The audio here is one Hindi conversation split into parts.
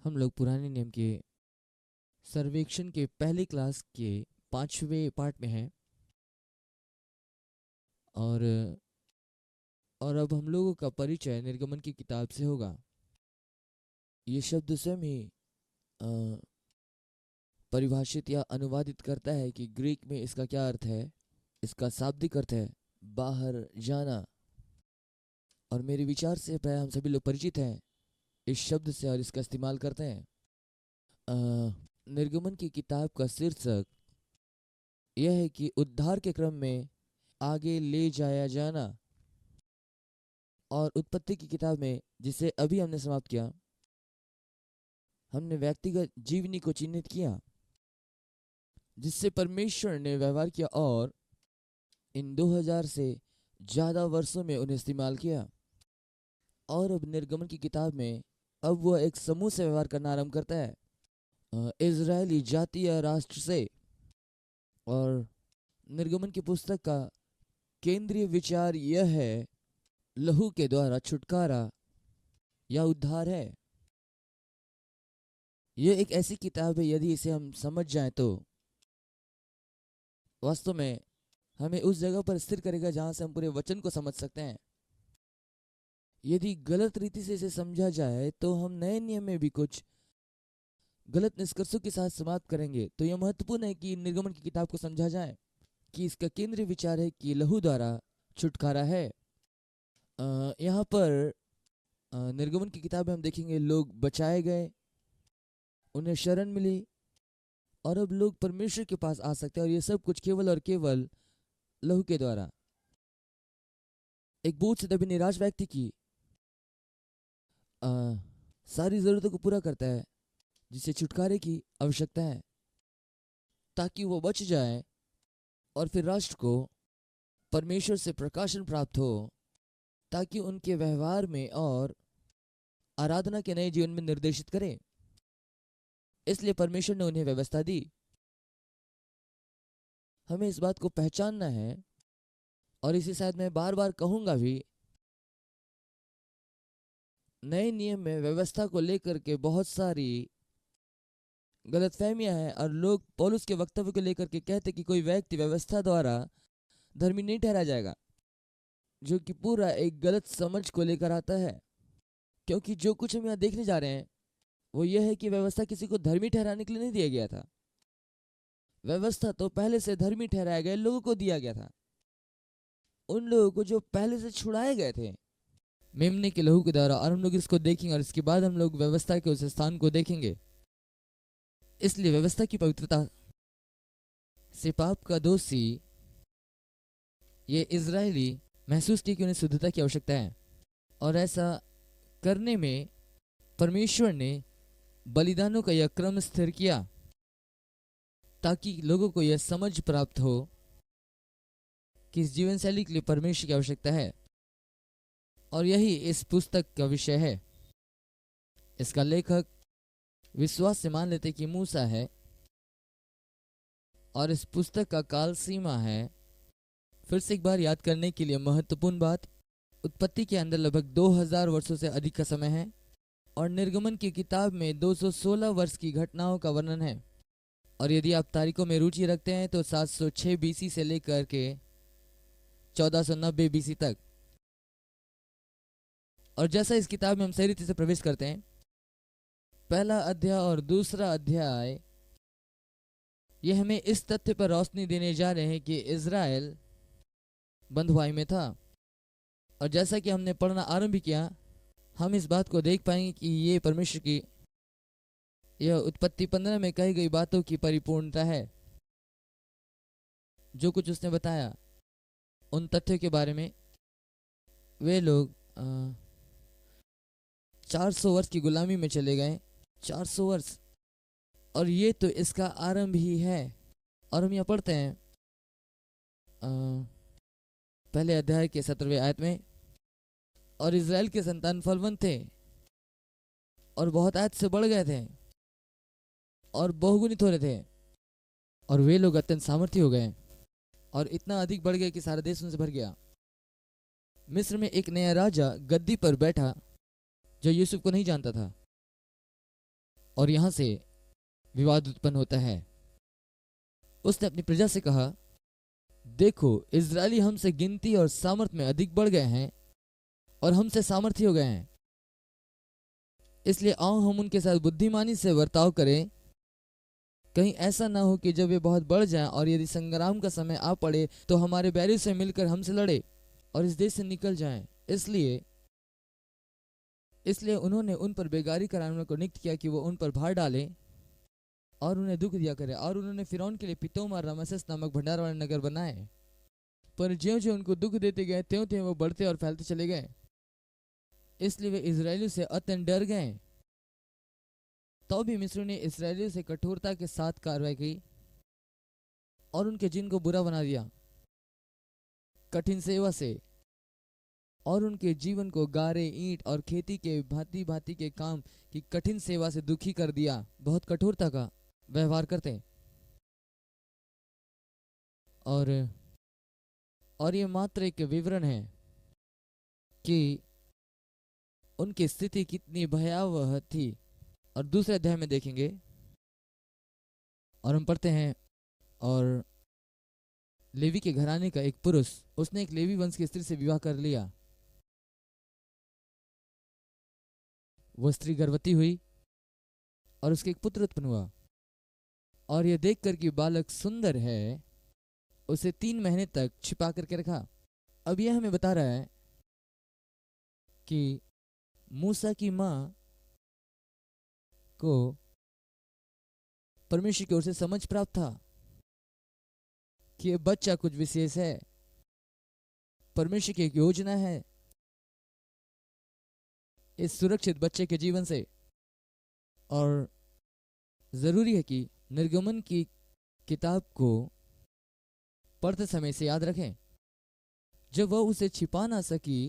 हम लोग पुराने नियम के सर्वेक्षण के पहली क्लास के 5वें पार्ट में हैं। और अब हम लोगों का परिचय निर्गमन की किताब से होगा। ये शब्द स्वयं ही अ, परिभाषित या अनुवादित करता है कि ग्रीक में इसका क्या अर्थ है। इसका शाब्दिक अर्थ है बाहर जाना। और मेरे विचार से प्राय हम सभी लोग परिचित हैं इस शब्द से और इसका इस्तेमाल करते हैं। निर्गमन की किताब का शीर्षक यह है कि उद्धार के क्रम में आगे ले जाया जाना। और उत्पत्ति की किताब में, जिसे अभी हमने समाप्त किया, हमने व्यक्तिगत जीवनी को चिन्हित किया जिससे परमेश्वर ने व्यवहार किया और इन 2000 से ज़्यादा वर्षों में उन्हें इस्तेमाल किया। और अब निर्गमन की किताब में अब वह एक समूह से व्यवहार करना आरंभ करता है, इजरायली जाति या राष्ट्र से। और निर्गमन की पुस्तक का केंद्रीय विचार यह है, लहू के द्वारा छुटकारा या उद्धार है। यह एक ऐसी किताब है, यदि इसे हम समझ जाएं तो वास्तव में हमें उस जगह पर स्थिर करेगा जहां से हम पूरे वचन को समझ सकते हैं। यदि गलत रीति से इसे समझा जाए तो हम नए नियम में भी कुछ गलत निष्कर्षों के साथ समाप्त करेंगे। तो यह महत्वपूर्ण है कि निर्गमन की किताब को समझा जाए कि इसका केंद्रीय विचार है कि लहू द्वारा छुटकारा है। यहाँ पर निर्गमन की किताब में हम देखेंगे लोग बचाए गए, उन्हें शरण मिली और अब लोग परमेश्वर के पास आ सकते हैं। और ये सब कुछ केवल और केवल लहू के द्वारा। एक बोझ से दबे निराश व्यक्ति की सारी जरूरतों को पूरा करता है, जिसे छुटकारे की आवश्यकता है ताकि वो बच जाए और फिर राष्ट्र को परमेश्वर से प्रकाशन प्राप्त हो, ताकि उनके व्यवहार में और आराधना के नए जीवन में निर्देशित करें। इसलिए परमेश्वर ने उन्हें व्यवस्था दी। हमें इस बात को पहचानना है, और इसे शायद मैं बार बार कहूंगा भी, नए नियम में व्यवस्था को लेकर के बहुत सारी गलतफहमियां हैं। और लोग पौलुस के वक्तव्य को लेकर के कहते कि कोई व्यक्ति व्यवस्था द्वारा धर्मी नहीं ठहराया जाएगा, जो कि पूरा एक गलत समझ को लेकर आता है। क्योंकि जो कुछ हम यहाँ देखने जा रहे हैं वो यह है कि व्यवस्था किसी को धर्मी ठहराने के लिए नहीं दिया गया था। व्यवस्था तो पहले से धर्मी ठहराए गए लोगों को दिया गया था, उन लोगों को जो पहले से छुड़ाए गए थे मेमने के लहू के द्वारा। और हम लोग इसको देखेंगे और इसके बाद हम लोग व्यवस्था के उस स्थान को देखेंगे। इसलिए व्यवस्था की पवित्रता से पाप का दोषी ये इजरायली महसूस किए कि उन्हें शुद्धता की आवश्यकता है। और ऐसा करने में परमेश्वर ने बलिदानों का यह क्रम स्थिर किया ताकि लोगों को यह समझ प्राप्त हो कि इस जीवन शैली के लिए परमेश्वर की आवश्यकता है। और यही इस पुस्तक का विषय है। इसका लेखक विश्वास से मान लेते कि मूसा है, और इस पुस्तक का काल सीमा है। फिर से एक बार याद करने के लिए महत्वपूर्ण बात, उत्पत्ति के अंदर लगभग 2000 वर्षों से अधिक का समय है, और निर्गमन की किताब में 216 वर्ष की घटनाओं का वर्णन है। और यदि आप तारीखों में रुचि रखते हैं तो 706 बीसी से लेकर के 1490 बीसी तक। और जैसा इस किताब में हम सही रीति से प्रवेश करते हैं, पहला अध्याय और दूसरा अध्याय ये हमें इस तथ्य पर रोशनी देने जा रहे हैं कि इजराइल बंधुआई में था। और जैसा कि हमने पढ़ना आरंभ किया, हम इस बात को देख पाएंगे कि ये परमेश्वर की यह उत्पत्ति 15 में कही गई बातों की परिपूर्णता है। जो कुछ उसने बताया उन तथ्यों के बारे में, वे लोग 400 वर्ष की गुलामी में चले गए। 400 वर्ष, और ये तो इसका आरंभ ही है। और हम यहाँ पढ़ते हैं पहले अध्याय के 17वें आयत में, और इजराइल के संतान फलवंत थे और बहुत आयत से बढ़ गए थे और बहुगुणित हो रहे थे, और वे लोग अत्यंत सामर्थ्य हो गए और इतना अधिक बढ़ गए कि सारा देश उनसे भर गया। मिस्र में एक नया राजा गद्दी पर बैठा जो यूसुफ को नहीं जानता था। और यहाँ से विवाद उत्पन्न होता है। उसने अपनी प्रजा से कहा, देखो, इजरायली हमसे गिनती और सामर्थ में अधिक बढ़ गए हैं और हमसे सामर्थी हो गए हैं, इसलिए आओ हम उनके साथ बुद्धिमानी से बर्ताव करें। कहीं ऐसा ना हो कि जब वे बहुत बढ़ जाएं और यदि संग्राम का समय आ पड़े तो हमारे बैरियों से मिलकर हमसे लड़े और इस देश से निकल जाएं। इसलिए इसलिए उन्होंने उन पर बेगारी कराने वालों को नियुक्त किया कि वो उन पर भार डालें और उन्हें दुख दिया करे। और उन्होंने फिरौन के लिए पितोम और रमसेस नामक भंडार वाले नगर बनाए। पर ज्यों ज्यों उनको दुख देते गए त्यों त्यों वो बढ़ते और फैलते चले गए, इसलिए वे इजरायलियों से अत्यंत डर गए। तो भी मिस्र ने इस्राएलियों से कठोरता के साथ कार्रवाई की और उनके जिन को बुरा बना दिया कठिन सेवा से, और उनके जीवन को गारे, ईंट और खेती के भांति भांति के काम की कठिन सेवा से दुखी कर दिया। बहुत कठोरता का व्यवहार करते। और ये मात्र एक विवरण है कि उनकी स्थिति कितनी भयावह थी। और दूसरे अध्याय में देखेंगे और हम पढ़ते हैं, और लेवी के घराने का एक पुरुष, उसने एक लेवी वंश की स्त्री से विवाह कर लिया। वो स्त्री गर्भवती हुई और उसके एक पुत्र उत्पन्न हुआ, और यह देखकर कि बालक सुंदर है उसे 3 महीने तक छिपा करके रखा। अब यह हमें बता रहा है कि मूसा की माँ को परमेश्वर की ओर से समझ प्राप्त था कि यह बच्चा कुछ विशेष है, परमेश्वर की एक योजना है इस सुरक्षित बच्चे के जीवन से। और जरूरी है कि निर्गमन की किताब को पढ़ते समय से याद रखें। जब वह उसे छिपा ना सकी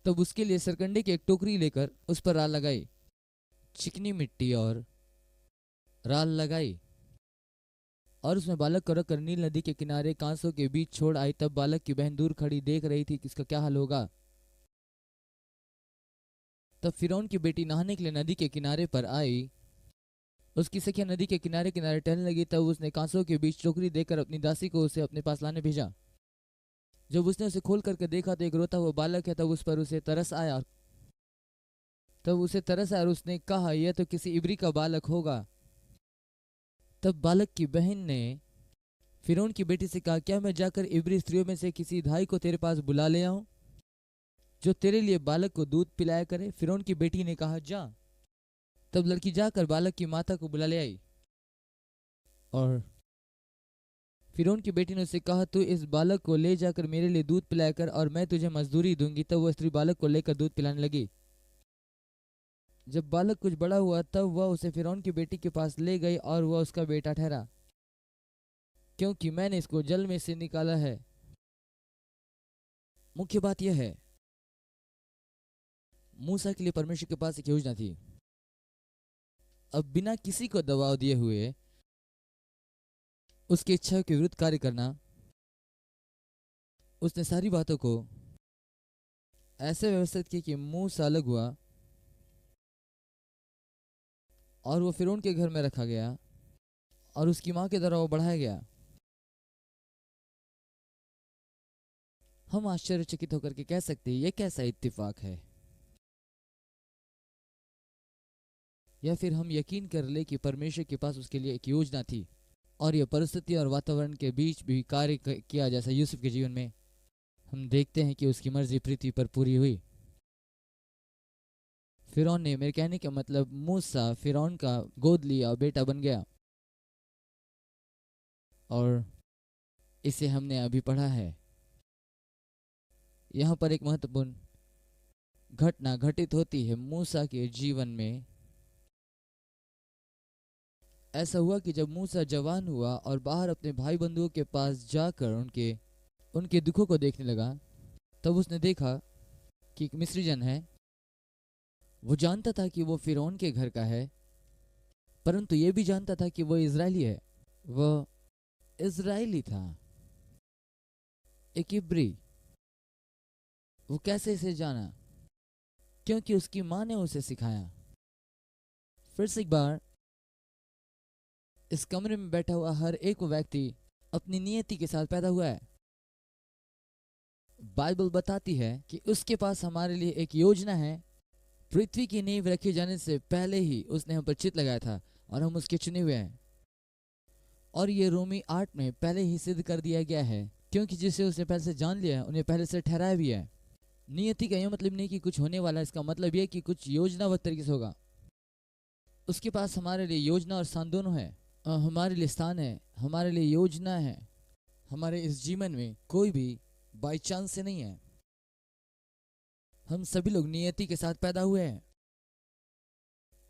तब उसके लिए सरकंडे की एक टोकरी लेकर उस पर राल लगाई, चिकनी मिट्टी और राल लगाई, और उसमें बालक को रखकर नील नदी के किनारे कांसों के बीच छोड़ आई। तब बालक की बहन दूर खड़ी देख रही थी कि इसका क्या हाल होगा। तब फिरौन की बेटी नहाने के लिए नदी के किनारे पर आई। उसकी सखिया नदी के किनारे किनारे टहलने लगी। तब उसने कांसों के बीच टोकरी देकर अपनी दासी को उसे अपने पास लाने भेजा। जब उसने उसे खोल करके देखा तो एक रोता हुआ बालक है। तब उस पर उसे तरस आया। और उसने कहा, यह तो किसी इब्री का बालक होगा। तब बालक की बहन ने फिरौन की बेटी से कहा, क्या मैं जाकर इब्री स्त्रियों में से किसी धाई को तेरे पास बुला ले आऊं जो तेरे लिए बालक को दूध पिलाया करे? फिरौन की बेटी ने कहा, जा। तब लड़की जाकर बालक की माता को बुला ले आई। और फिरौन की बेटी ने उससे कहा, तू इस बालक को ले जाकर मेरे लिए दूध पिलाया कर और मैं तुझे मजदूरी दूंगी। तब वह स्त्री बालक को लेकर दूध पिलाने लगी। जब बालक कुछ बड़ा हुआ तब वह उसे फिरौन की बेटी के पास ले गई और वह उसका बेटा ठहरा, क्योंकि मैंने इसको जल में से निकाला है। मुख्य बात यह है, मूसा के लिए परमेश्वर के पास एक योजना थी। अब बिना किसी को दबाव दिए हुए उसकी इच्छा के विरुद्ध कार्य करना, उसने सारी बातों को ऐसे व्यवस्थित की कि मूसा अलग हुआ और वो फिरौन के घर में रखा गया और उसकी मां के द्वारा वो बढ़ाया गया। हम आश्चर्यचकित होकर के कह सकते हैं, यह कैसा इत्तेफाक है? या फिर हम यकीन कर ले कि परमेश्वर के पास उसके लिए एक योजना थी और यह परिस्थिति और वातावरण के बीच भी कार्य किया। जैसा यूसुफ के जीवन में हम देखते हैं कि उसकी मर्जी पृथ्वी पर पूरी हुई। फिरौन ने, मेरे कहने का मतलब, मूसा फिरौन का गोद लिया और बेटा बन गया। और इसे हमने अभी पढ़ा है। यहाँ पर एक महत्वपूर्ण घटना घटित होती है मूसा के जीवन में। ऐसा हुआ कि जब मूसा जवान हुआ और बाहर अपने भाई बंधुओं के पास जाकर उनके दुखों को देखने लगा, तब उसने देखा कि एक मिस्री जन है। वो जानता था कि वो फिरौन के घर का है, परंतु ये भी जानता था कि वो इजरायली है। वह इजरायली था, एक इब्री। वो कैसे इसे जाना? क्योंकि उसकी माँ ने उसे सिखाया। फिर से एक बार, इस कमरे में बैठा हुआ हर एक व्यक्ति अपनी नियति के साथ पैदा हुआ है। बाइबल बताती है कि उसके पास हमारे लिए एक योजना है। पृथ्वी की नींव रखे जाने से पहले ही उसने हम पर चित लगाया था और हम उसके चुने हुए हैं। और ये रोमी 8 में पहले ही सिद्ध कर दिया गया है, क्योंकि जिसे उसने पहले से जान लिया है उन्हें पहले से ठहराया भी है। नियति का यह मतलब नहीं कि कुछ होने वाला है, इसका मतलब यह कि कुछ योजनाबद्ध तरीके से होगा। उसके पास हमारे लिए योजना और स्थान दोनों है। हमारे लिए स्थान है, हमारे लिए योजना है। हमारे इस जीवन में कोई भी बाई चांस से नहीं है। हम सभी लोग नियति के साथ पैदा हुए हैं।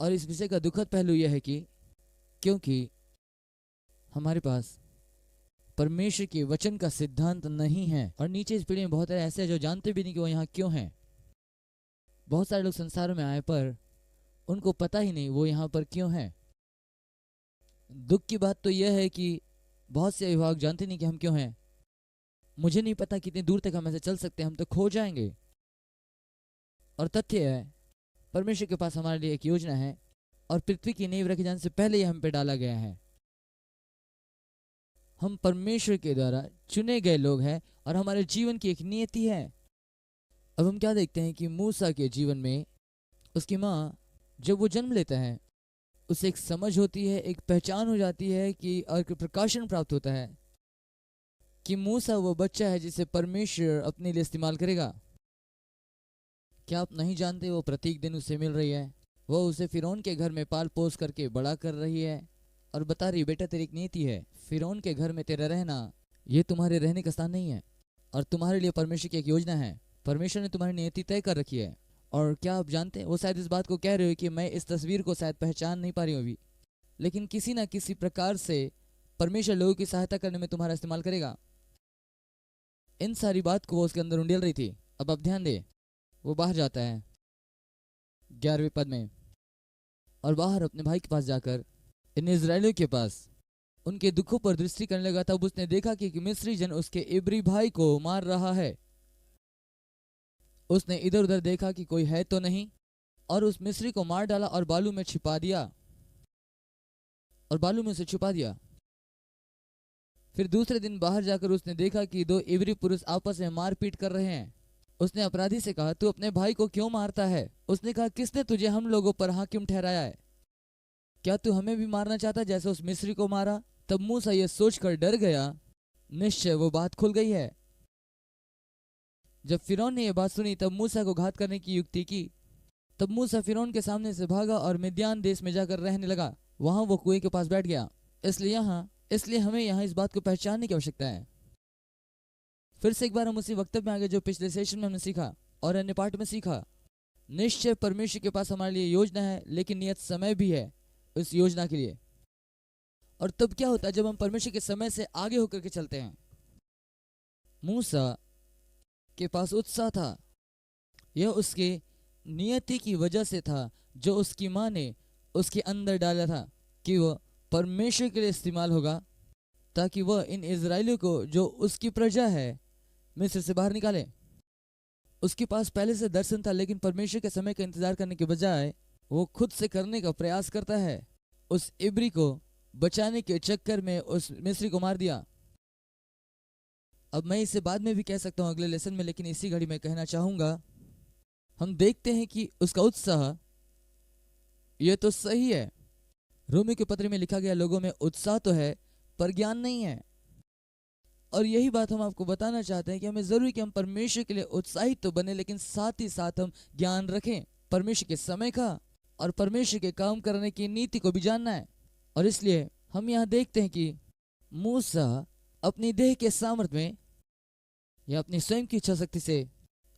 और इस विषय का दुखद पहलू यह है कि क्योंकि हमारे पास परमेश्वर के वचन का सिद्धांत नहीं है, और नीचे इस पीढ़ी में बहुत सारे ऐसे हैं जो जानते भी नहीं कि वो यहाँ क्यों हैं। बहुत सारे लोग संसार में आए पर उनको पता ही नहीं वो यहाँ पर क्यों हैं। दुख की बात तो यह है कि बहुत से अभिभावक जानते नहीं कि हम क्यों हैं। मुझे नहीं पता कितनी दूर तक हम ऐसे चल सकते हैं, हम तो खो जाएंगे। और तथ्य है, परमेश्वर के पास हमारे लिए एक योजना है और पृथ्वी की नींव रखे जाने से पहले ही हम पे डाला गया है। हम परमेश्वर के द्वारा चुने गए लोग हैं और हमारे जीवन की एक नियति है। अब हम क्या देखते हैं कि मूसा के जीवन में उसकी माँ जब वो जन्म लेता है उसे एक समझ होती है, एक पहचान हो जाती है कि और एक प्रकाशन प्राप्त होता है कि मूसा वो बच्चा है जिसे परमेश्वर अपने लिए इस्तेमाल करेगा। क्या आप नहीं जानते वो प्रत्येक दिन उससे मिल रही है, वो उसे फिरौन के घर में पाल पोस करके बड़ा कर रही है और बता रही बेटा तेरी एक नीति है, फिरौन के घर में तेरा रहना ये तुम्हारे रहने का स्थान नहीं है और तुम्हारे लिए परमेश्वर की एक योजना है। परमेश्वर ने तुम्हारी नीति तय कर रखी है। और क्या आप जानते हैं वो शायद इस बात को कह रहे हो कि मैं इस तस्वीर को शायद पहचान नहीं पा रही हूँ अभी, लेकिन किसी ना किसी प्रकार से परमेश्वर लोगों की सहायता करने में तुम्हारा इस्तेमाल करेगा। इन सारी बात को वो उसके अंदर उंडेल रही थी। अब आप ध्यान दे, वो बाहर जाता है 11वें पद में, और बाहर अपने भाई के पास जाकर इन इजरायलियों के पास उनके दुखों पर दृष्टि करने लगा। तब उसने देखा कि मिस्री जन उसके इब्री भाई को मार रहा है। उसने इधर उधर देखा कि कोई है तो नहीं, और उस मिस्री को मार डाला और बालू में छिपा दिया, और बालू में उसे छुपा दिया। फिर दूसरे दिन बाहर जाकर उसने देखा कि 2 इब्री पुरुष आपस में मारपीट कर रहे हैं। उसने अपराधी से कहा, तू अपने भाई को क्यों मारता है? उसने कहा, किसने तुझे हम लोगों पर हाकिम ठहराया है? क्या तू हमें भी मारना चाहता जैसे उस मिस्री को मारा? तब मूसा यह सोचकर डर गया, निश्चय वो बात खुल गई है। जब फिरौन ने यह बात सुनी तब मूसा को घात करने की युक्ति की। तब मूसा फिरौन के सामने से भागा और मिद्यान देश में जाकर रहने लगा। वहां वो कुएं के पास बैठ गया। इसलिए हमें यहाँ इस बात को पहचानने की आवश्यकता है। फिर से एक बार हम उसी वक्तव्य में आ गए जो पिछले सेशन में हमने सीखा और अन्य पार्ट में सीखा। निश्चय परमेश्वर के पास हमारे लिए योजना है, लेकिन नियत समय भी है उस योजना के लिए। और तब क्या होता है जब हम परमेश्वर के समय से आगे होकर के चलते हैं? मूसा के पास उत्साह था। यह उसके नियति की वजह से था जो उसकी माँ ने उसके अंदर डाला था कि वह परमेश्वर के लिए इस्तेमाल होगा, ताकि वह इन इजरायलियों को जो उसकी प्रजा है मिस्र से बाहर निकाले। उसके पास पहले से दर्शन था, लेकिन परमेश्वर के समय का इंतजार करने के बजाय वो खुद से करने का प्रयास करता है। उस इब्री को बचाने के चक्कर में उस मिस्री को मार दिया। अब मैं इसे बाद में भी कह सकता हूँ अगले लेसन में, लेकिन इसी घड़ी में कहना चाहूंगा। हम देखते हैं कि उसका उत्साह यह तो सही है। रोमी के पत्र में लिखा गया लोगों में उत्साह तो है पर ज्ञान नहीं है। और यही बात हम आपको बताना चाहते हैं कि हमें जरूरी कि हम परमेश्वर के लिए उत्साहित तो बने, लेकिन साथ ही साथ हम ज्ञान रखें परमेश्वर के समय का और परमेश्वर के काम करने की नीति को भी जानना है। और इसलिए हम यहाँ देखते हैं कि मूसा अपनी देह के सामर्थ्य में या अपनी स्वयं की इच्छा शक्ति से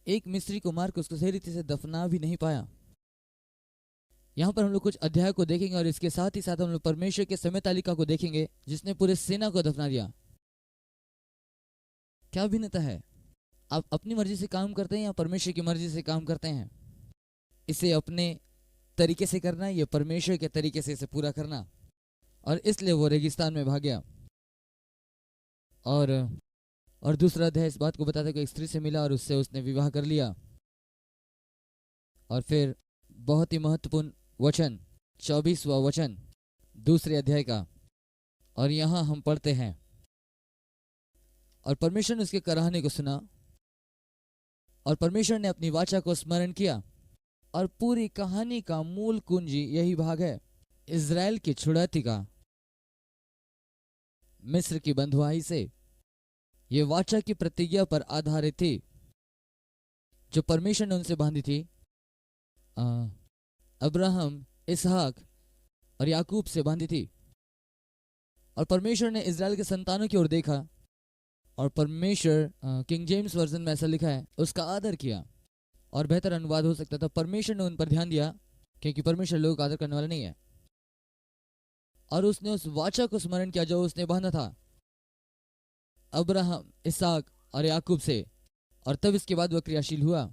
एक मिस्री को मारकर उसको सही रीति से दफना भी नहीं पाया। यहाँ पर हम लोग कुछ अध्याय को देखेंगे और इसके साथ ही साथ हम लोग परमेश्वर के समय तालिका को देखेंगे जिसने पूरे सेना को दफना दिया। क्या भिन्नता है? आप अपनी मर्जी से काम करते हैं या परमेश्वर की मर्जी से काम करते हैं? इसे अपने तरीके से करना या परमेश्वर के तरीके से इसे पूरा करना। और इसलिए वो रेगिस्तान में भाग गया। और दूसरा अध्याय इस बात को बताता है कि एक स्त्री से मिला और उससे उसने विवाह कर लिया। और फिर बहुत ही महत्वपूर्ण वचन 24वां वचन दूसरे अध्याय का। और यहाँ हम पढ़ते हैं, और परमेश्वर ने उसके कराहने को सुना, और परमेश्वर ने अपनी वाचा को स्मरण किया। और पूरी कहानी का मूल कुंजी यही भाग है। इज़राइल की छुड़ौती का मिस्र की बंधुआई से ये वाचा की प्रतिज्ञा पर आधारित थी जो परमेश्वर ने उनसे बांधी थी। अब्राहम, इसहाक और याकूब से बांधी थी। और परमेश्वर ने इज़राइल के संतानों की ओर देखा, और परमेश्वर, किंग जेम्स वर्जन में ऐसा लिखा है, उसका आदर किया। और बेहतर अनुवाद हो सकता था, परमेश्वर ने उन पर ध्यान दिया, क्योंकि परमेश्वर लोगों का आदर करने वाला नहीं है। और उसने उस वाचा को स्मरण किया जो उसने बांधा था अब्राहम, इसहाक और याकूब से। और तब इसके बाद वह क्रियाशील हुआ।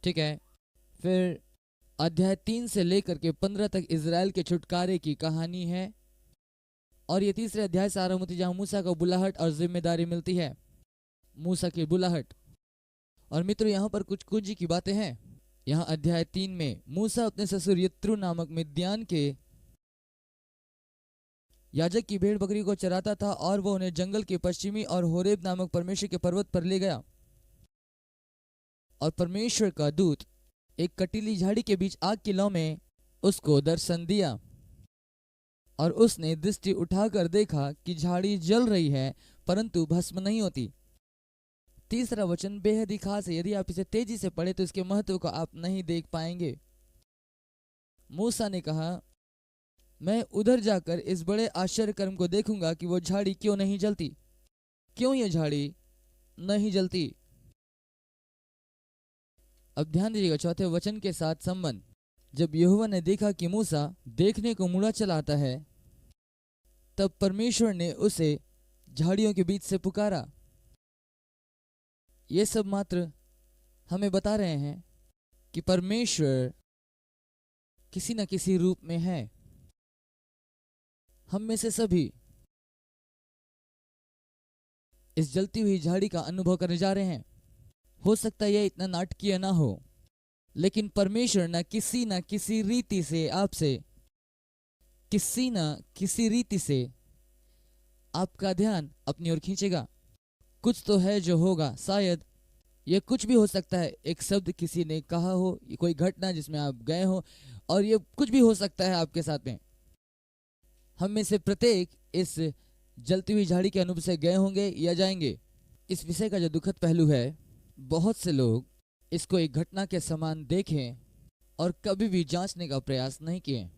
ठीक है, फिर अध्याय 3 से लेकर के 15 तक इज़राइल के छुटकारे की कहानी है। और ये तीसरे अध्याय से आरंभ होती है, जहां मूसा को बुलाहट और जिम्मेदारी मिलती है। मूसा की बुलाहट। और मित्रों, यहाँ पर कुछ कुंजी की बातें हैं। यहाँ अध्याय 3 में मूसा अपने ससुर यत्रो नामक मिद्यान के याजक की भेड़ बकरी को चराता था, और वो उन्हें जंगल के पश्चिमी और होरेब नामक परमेश्वर के पर्वत पर ले गया। और परमेश्वर का दूत एक कटीली झाड़ी के बीच आग की लौ में उसको दर्शन दिया। और उसने दृष्टि उठाकर देखा कि झाड़ी जल रही है, परंतु भस्म नहीं होती। तीसरा वचन बेहद ही खास है। यदि आप इसे तेजी से पढ़े तो इसके महत्व को आप नहीं देख पाएंगे। मूसा ने कहा, मैं उधर जाकर इस बड़े आश्चर्य कर्म को देखूंगा कि वो झाड़ी क्यों नहीं जलती। क्यों ये झाड़ी नहीं जलती? अब ध्यान दीजिएगा चौथे वचन के साथ संबंध। जब यहोवा ने देखा कि मूसा देखने को मुड़ा चला आता है, तब परमेश्वर ने उसे झाड़ियों के बीच से पुकारा। ये सब मात्र हमें बता रहे हैं कि परमेश्वर किसी न किसी रूप में है। हम में से सभी इस जलती हुई झाड़ी का अनुभव करने जा रहे हैं। हो सकता है यह इतना नाटकीय ना हो, लेकिन परमेश्वर न किसी रीति से आपसे, किसी न किसी रीति से आपका ध्यान अपनी ओर खींचेगा। कुछ तो है जो होगा। शायद यह कुछ भी हो सकता है, एक शब्द किसी ने कहा हो, कोई घटना जिसमें आप गए हो, और ये कुछ भी हो सकता है आपके साथ में। हम में से प्रत्येक इस जलती हुई झाड़ी के अनुभव से गए होंगे या जाएंगे। इस विषय का जो दुखद पहलू है, बहुत से लोग इसको एक घटना के समान देखें और कभी भी जांचने का प्रयास नहीं किए,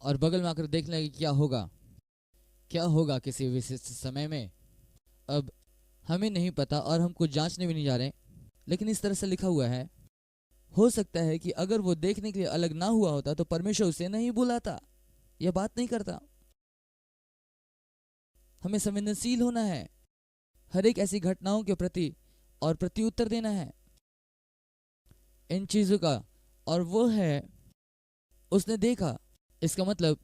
और बगल में आकर देख लें कि क्या होगा किसी विशिष्ट समय में। अब हमें नहीं पता और हम कुछ जांचने भी नहीं जा रहे, लेकिन इस तरह से लिखा हुआ है, हो सकता है कि अगर वो देखने के लिए अलग ना हुआ होता तो परमेश्वर उसे नहीं बुलाता, यह बात नहीं करता। हमें संवेदनशील होना है हर एक ऐसी घटनाओं के प्रति और प्रत्युत्तर देना है इन चीजों का। और वो है, उसने देखा, इसका मतलब,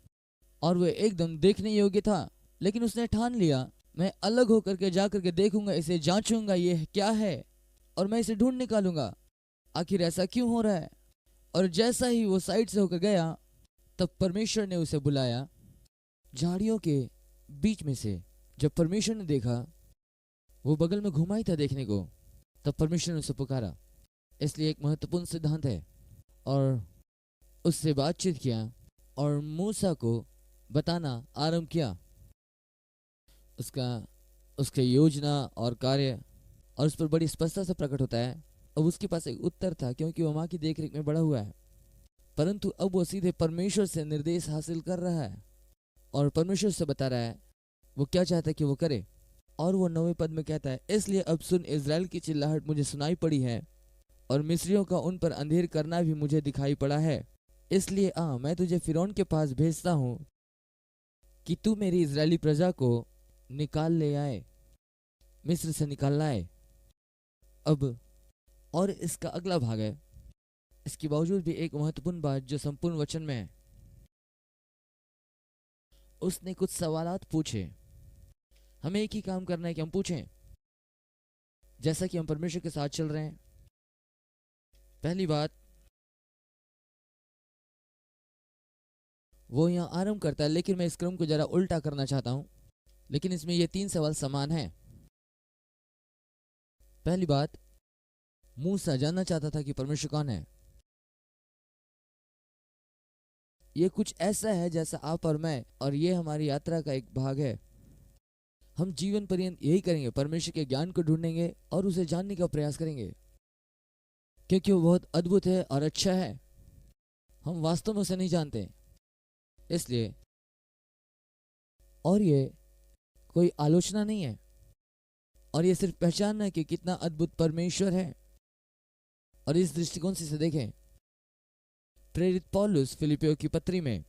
और वो एकदम देखने योग्य था, लेकिन उसने ठान लिया, मैं अलग होकर के जाकर के देखूंगा, इसे जांचूंगा ये क्या है, और मैं इसे ढूंढ निकालूंगा आखिर ऐसा क्यों हो रहा है। और जैसा ही वो साइड से होकर गया, तब परमेश्वर ने उसे बुलाया झाड़ियों के बीच में से। जब परमेश्वर ने देखा, वो बगल में घुमा ही था देखने को, तब परमेश्वर ने उसे पुकारा। इसलिए एक महत्वपूर्ण सिद्धांत है। और उससे बातचीत किया और मूसा को बताना आरंभ किया, उसका योजना और कार्य, और उस पर बड़ी स्पष्टता से प्रकट होता है। अब उसके पास एक उत्तर था, क्योंकि वो माँ की देखरेख में बड़ा हुआ है, परंतु अब वो सीधे परमेश्वर से निर्देश हासिल कर रहा है और परमेश्वर से बता रहा है वो क्या चाहता है कि वो करे। और वो 9वें पद में कहता है, इसलिए अब सुन, इज़राइल की चिल्लाहट मुझे सुनाई पड़ी है, और मिस्रियों का उन पर अंधेर करना भी मुझे दिखाई पड़ा है। इसलिए मैं तुझे फिरौन के पास भेजता हूँ कि तू मेरी इज़राइली प्रजा को निकाल ले आए, मिस्र से निकाल लाए। अब और इसका अगला भाग है, इसके बावजूद भी एक महत्वपूर्ण बात जो संपूर्ण वचन में है। उसने कुछ सवालात पूछे। हमें एक ही काम करना है कि हम पूछें, जैसा कि हम परमेश्वर के साथ चल रहे हैं। पहली बात, वो यहाँ आरंभ करता है, लेकिन मैं इस क्रम को जरा उल्टा करना चाहता हूँ। लेकिन इसमें ये 3 सवाल समान हैं। पहली बात, मूसा जानना चाहता था कि परमेश्वर कौन है। ये कुछ ऐसा है जैसा आप और मैं, और ये हमारी यात्रा का एक भाग है। हम जीवन पर्यंत यही करेंगे, परमेश्वर के ज्ञान को ढूंढेंगे और उसे जानने का प्रयास करेंगे, क्योंकि वो बहुत अद्भुत है और अच्छा है। हम वास्तव में उसे नहीं जानते, इसलिए। और ये कोई आलोचना नहीं है, और ये सिर्फ पहचानना है कि कितना अद्भुत परमेश्वर है। और इस दृष्टिकोण से इसे देखें। प्रेरित पौलुस फिलिपियों की पत्री में,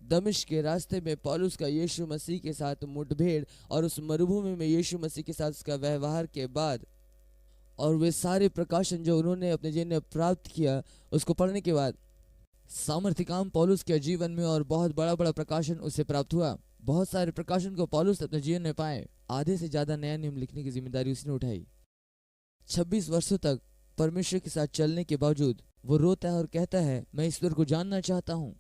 दमिश्क के रास्ते में पौलुस का यीशु मसीह के साथ मुठभेड़ और उस मरुभूमि में यीशु मसीह के साथ उसका व्यवहार के बाद, और वे सारे प्रकाशन जो उन्होंने अपने जीवन में प्राप्त किया, उसको पढ़ने के बाद सामर्थ्य काम पौलुस के जीवन में और बहुत बड़ा बड़ा प्रकाशन उसे प्राप्त हुआ। बहुत सारे प्रकाशन को पौलुस अपने जीवन में पाए। आधे से ज्यादा नया नियम लिखने की जिम्मेदारी उसने उठाई। 26 वर्षों तक परमेश्वर के साथ चलने के बावजूद वो रोता है और कहता है, मैं ईश्वर को जानना चाहता हूँ।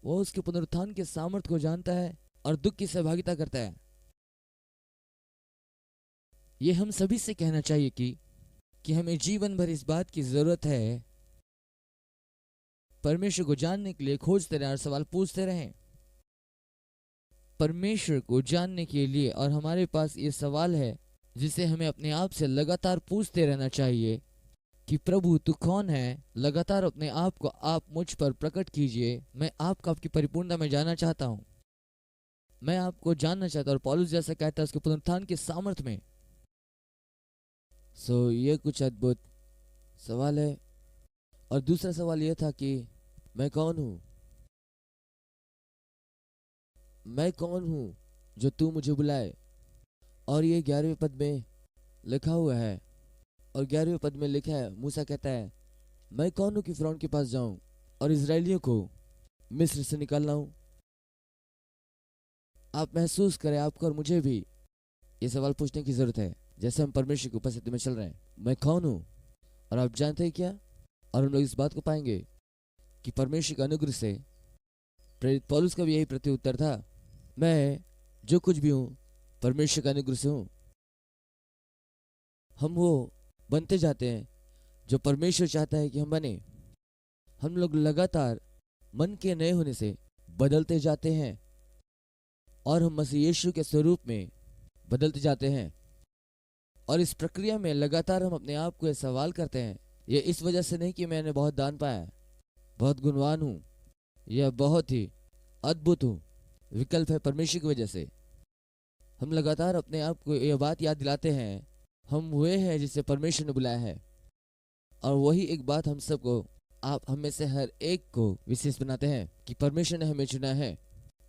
वो उसके पुनरुत्थान के सामर्थ्य को जानता है और दुख की सहभागिता करता है। ये हम सभी से कहना चाहिए कि हमें जीवन भर इस बात की जरूरत है, परमेश्वर को जानने के लिए खोजते रहें और सवाल पूछते रहें। परमेश्वर को जानने के लिए, और हमारे पास ये सवाल है जिसे हमें अपने आप से लगातार पूछते रहना चाहिए कि प्रभु तू कौन है। लगातार अपने आप को आप मुझ पर प्रकट कीजिए। मैं आपको आपकी परिपूर्णता में जानना चाहता हूँ। मैं आपको जानना चाहता हूँ। और पौलुस जैसा कहता है उसके पुनरुत्थान के सामर्थ्य में। ये कुछ अद्भुत सवाल है। और दूसरा सवाल यह था कि मैं कौन हूँ। मैं कौन हूँ जो तू मुझे बुलाए। और ये 11वें पद में लिखा हुआ है। और 11वें पद में लिखा है, मूसा कहता है, मैं कौन हूँ कि फिरौन के पास जाऊं और इजरायलियों को मिस्र से निकाल लाऊं। आप महसूस करें, आपको और मुझे भी ये सवाल पूछने की जरूरत है, जैसे हम परमेश्वर की उपस्थिति में चल रहे हैं। मैं कौन हूँ। और आप जानते हैं क्या, और हम लोग इस बात को पाएंगे कि परमेश्वर के अनुग्रह से प्रेरित पौलुस का भी यही प्रत्युत्तर था, मैं जो कुछ भी हूँ परमेश्वर के अनुग्रह से हूँ। हम वो बनते जाते हैं जो परमेश्वर चाहता है कि हम बने। हम लोग लगातार मन के नए होने से बदलते जाते हैं और हम मसीह यीशु के स्वरूप में बदलते जाते हैं। और इस प्रक्रिया में लगातार हम अपने आप को यह सवाल करते हैं, ये इस वजह से नहीं कि मैंने बहुत दान पाया, बहुत गुणवान हूँ या बहुत ही अद्भुत हूँ। विकल्प है परमेश्वर की वजह से। हम लगातार अपने आप को यह बात याद दिलाते हैं, हम वे हैं जिसे परमेश्वर ने बुलाया है। और वही एक बात हम सबको, आप हम में से हर एक को विशेष बनाते हैं कि परमेश्वर ने हमें चुना है।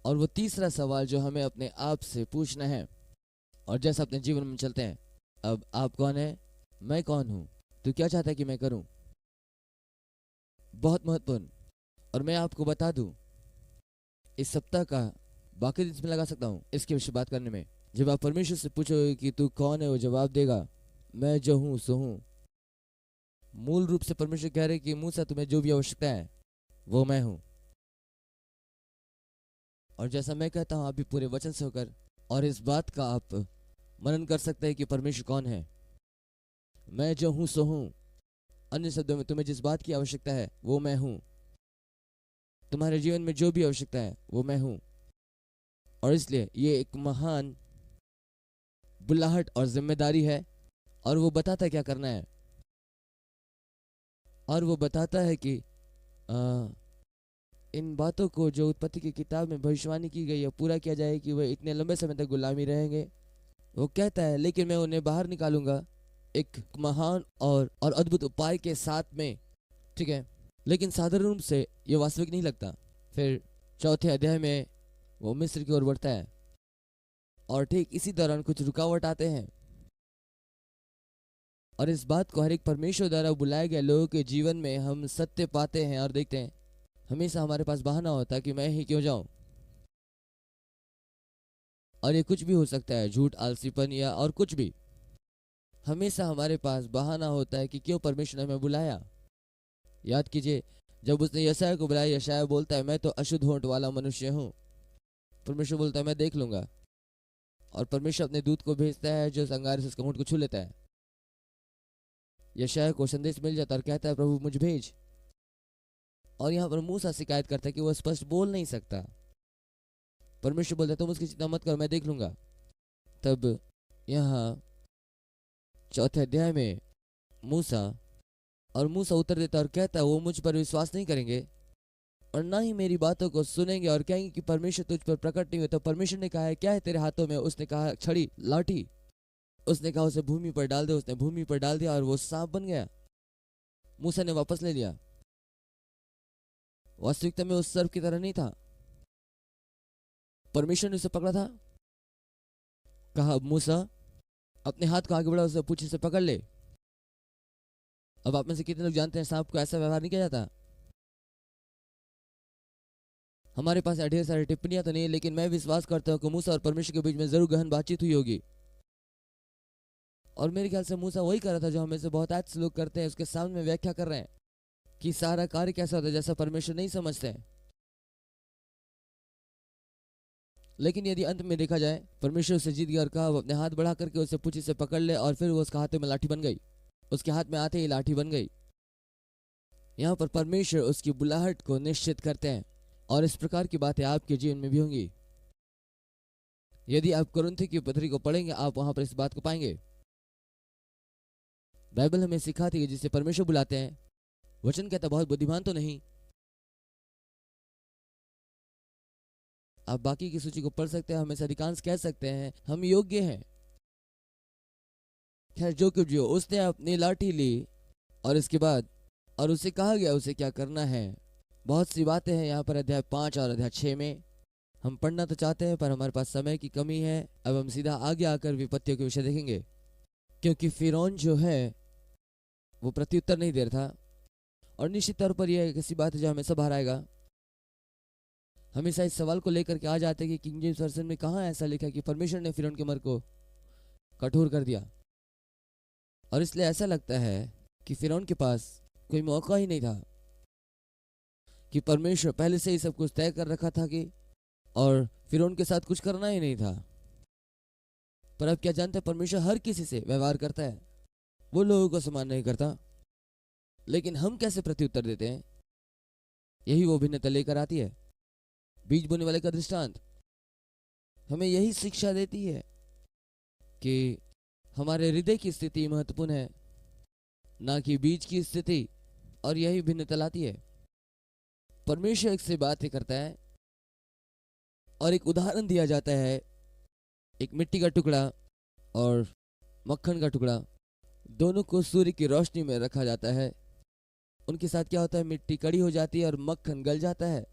और वो तीसरा सवाल जो हमें अपने आप से पूछना है, और जैसा अपने जीवन में चलते हैं, अब आप कौन है, मैं कौन हूँ, तो क्या चाहता है कि मैं करूँ। बहुत महत्वपूर्ण। और मैं आपको बता दूं, इस सप्ताह का बाकी दिन इसमें लगा सकता हूँ इसके विषय बात करने में। जब आप परमेश्वर से पूछोगे कि तू कौन है, वो जवाब देगा, मैं जो हूँ सो हूँ। मूल रूप से परमेश्वर कह रहे कि मूसा तुम्हें जो भी आवश्यकता है वो मैं हूँ। और जैसा मैं कहता हूँ, आप भी पूरे वचन से होकर और इस बात का आप मनन कर सकते हैं कि परमेश्वर कौन है। मैं जो हूँ सो हूँ। अन्य शब्दों में, तुम्हें जिस बात की आवश्यकता है वो मैं हूँ। तुम्हारे जीवन में जो भी आवश्यकता है वो मैं हूँ। और इसलिए ये एक महान बुलाहट और जिम्मेदारी है। और वो बताता है क्या करना है। और वो बताता है कि इन बातों को जो उत्पत्ति की किताब में भविष्यवाणी की गई है पूरा किया जाए कि वह इतने लंबे समय तक गुलामी रहेंगे। वो कहता है, लेकिन मैं उन्हें बाहर निकालूंगा एक महान और अद्भुत उपाय के साथ में। ठीक है, लेकिन साधारण रूप से ये वास्तविक नहीं लगता। फिर चौथे अध्याय में वो मिस्र की ओर बढ़ता है, और ठीक इसी दौरान कुछ रुकावट आते हैं। और इस बात को हर एक परमेश्वर द्वारा बुलाए गए लोगों के जीवन में हम सत्य पाते हैं और देखते हैं। हमेशा हमारे पास बहाना होता है कि मैं ही क्यों जाऊं। और ये कुछ भी हो सकता है, झूठ, आलसीपन या और कुछ भी। हमेशा हमारे पास बहाना होता है कि क्यों परमेश्वर ने हमें बुलाया। याद कीजिए, जब उसने यशायाह को बुलाया, यशायाह बोलता है मैं तो अशुद्ध होंठ वाला मनुष्य हूँ। परमेश्वर बोलता है मैं देख लूंगा, और परमेश्वर अपने दूत को भेजता है जो अंगारे से उसके होंठ को छू लेता है। यशायाह को संदेश मिल जाता है और कहता है प्रभु मुझे भेज। और यहाँ पर मूसा शिकायत करता है कि वह स्पष्ट बोल नहीं सकता। परमेश्वर बोलता है तुम उसकी चिंता मत करो, मैं देख लूंगा। तब यहाँ चौथे अध्याय में मूसा उत्तर देता और कहता है वो मुझ पर विश्वास नहीं करेंगे और ना ही मेरी बातों को सुनेंगे और कहेंगे कि परमेश्वर तुझ पर प्रकट नहीं हुए। तो परमेश्वर ने कहा है क्या है तेरे हाथों में? उसने कहा छड़ी, लाठी। उसने कहा उसे भूमि पर डाल दे। उसने भूमि पर डाल दिया और वो सांप बन गया। मूसा ने वापस ले लिया। वास्तविकता में उस सर्प की तरह नहीं था। परमेश्वर ने उसे पकड़ा था, कहा मूसा अपने हाथ को आगे बढ़ा, उसे पूंछे से पकड़ ले। अब आप में से कितने लोग जानते हैं सांप को ऐसा व्यवहार नहीं किया जाता? हमारे पास ढेर सारी टिप्पणियां तो नहीं है, लेकिन मैं विश्वास करता हूँ कि मूसा और परमेश्वर के बीच में जरूर गहन बातचीत हुई होगी। और मेरे ख्याल से मूसा वही कर रहा था जो हमें से बहुत आज लोग करते हैं, उसके सामने में व्याख्या कर रहे हैं कि सारा कार्य कैसा होता है जैसा परमेश्वर नहीं समझते हैं। लेकिन यदि अंत में देखा जाए परमेश्वर उसे जीत गया और कहा वो अपने हाथ बढ़ा करके उसे पूंछी से पकड़ ले, और फिर वो उसके हाथ में लाठी बन गई। उसके हाथ में आते ही लाठी बन गई। यहाँ पर परमेश्वर उसकी बुलाहट को निश्चित करते हैं, और इस प्रकार की बातें आपके जीवन में भी होंगी। यदि आप कुरिन्थी की पत्री को पढ़ेंगे आप वहां पर इस बात को पाएंगे। बाइबल हमें सिखाती है जिसे परमेश्वर बुलाते हैं, वचन कहता बहुत बुद्धिमान तो नहीं। आप बाकी की सूची को पढ़ सकते हैं, हमें से अधिकांश कह सकते हैं हम योग्य हैं। खैर जो कुछ जो उसने अपनी लाठी ली और इसके बाद और उसे कहा गया उसे क्या करना है। बहुत सी बातें हैं यहाँ पर अध्याय 5 और अध्याय 6 में। हम पढ़ना तो चाहते हैं पर हमारे पास समय की कमी है। अब हम सीधा आगे आकर विपत्तियों के विषय देखेंगे, क्योंकि फिरौन जो है वो प्रत्युत्तर नहीं दे रहा था। और निश्चित तौर पर यह किसी बात है जो हमें सब हराएगा। हमेशा इस सवाल को लेकर के आ जाते हैं कि किंग जेम्स वर्जन में कहाँ ऐसा लिखा कि परमेश्वर ने फिरौन के मन को कठोर कर दिया। और इसलिए ऐसा लगता है कि फिरौन के पास कोई मौका ही नहीं था, कि परमेश्वर पहले से ही सब कुछ तय कर रखा था कि और फिरौन के साथ कुछ करना ही नहीं था। पर अब क्या जानते हैं परमेश्वर हर किसी से व्यवहार करता है, वो लोगों को समान नहीं करता। लेकिन हम कैसे प्रत्युत्तर देते हैं, यही वो भिन्नता लेकर आती है। बीज बोने वाले का दृष्टांत हमें यही शिक्षा देती है कि हमारे हृदय की स्थिति महत्वपूर्ण है, ना कि बीज की स्थिति। और यही भिन्नता लाती है। परमेश्वर एक से बातें करता है और एक उदाहरण दिया जाता है। एक मिट्टी का टुकड़ा और मक्खन का टुकड़ा, दोनों को सूर्य की रोशनी में रखा जाता है। उनके साथ क्या होता है, मिट्टी कड़ी हो जाती है और मक्खन गल जाता है।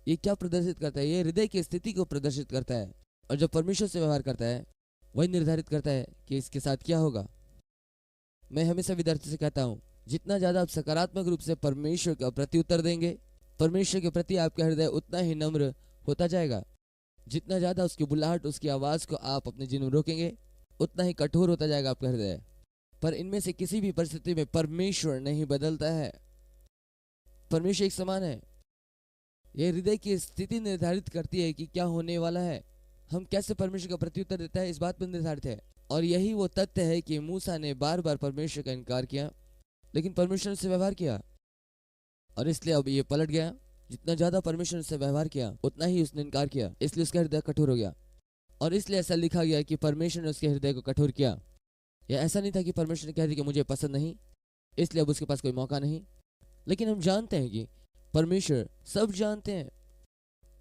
ये क्या प्रदर्शित करता है? ये हृदय की स्थिति को प्रदर्शित करता है। और जब परमेश्वर से व्यवहार करता है वही निर्धारित करता है कि इसके साथ क्या होगा। मैं हमेशा विद्यार्थी से कहता हूँ जितना ज्यादा आप सकारात्मक रूप से परमेश्वर का प्रत्युत्तर देंगे, परमेश्वर के प्रति आपका हृदय उतना ही नम्र होता जाएगा। जितना ज्यादा उसकी बुलाहट, उसकी आवाज को आप अपने जीवन में रोकेंगे, उतना ही कठोर होता जाएगा आपका हृदय। पर इनमें से किसी भी परिस्थिति में परमेश्वर नहीं बदलता है। परमेश्वर एक समान है। यह हृदय की स्थिति निर्धारित करती है कि क्या होने वाला है। हम कैसे परमेश्वर का प्रत्युत्तर देता है इस बात पर निर्धारित है। और यही वो तथ्य है कि मूसा ने बार बार परमेश्वर का इनकार किया, लेकिन परमेश्वर से व्यवहार किया और इसलिए अब ये पलट गया। जितना ज्यादा परमेश्वर से व्यवहार किया उतना ही उसने इनकार किया, इसलिए उसका हृदय कठोर हो गया। और इसलिए ऐसा लिखा गया कि परमेश्वर ने उसके हृदय को कठोर किया। यह ऐसा नहीं था कि परमेश्वर ने कह दिया कि मुझे पसंद नहीं, इसलिए अब उसके पास कोई मौका नहीं। लेकिन हम जानते हैं कि परमेश्वर सब जानते हैं।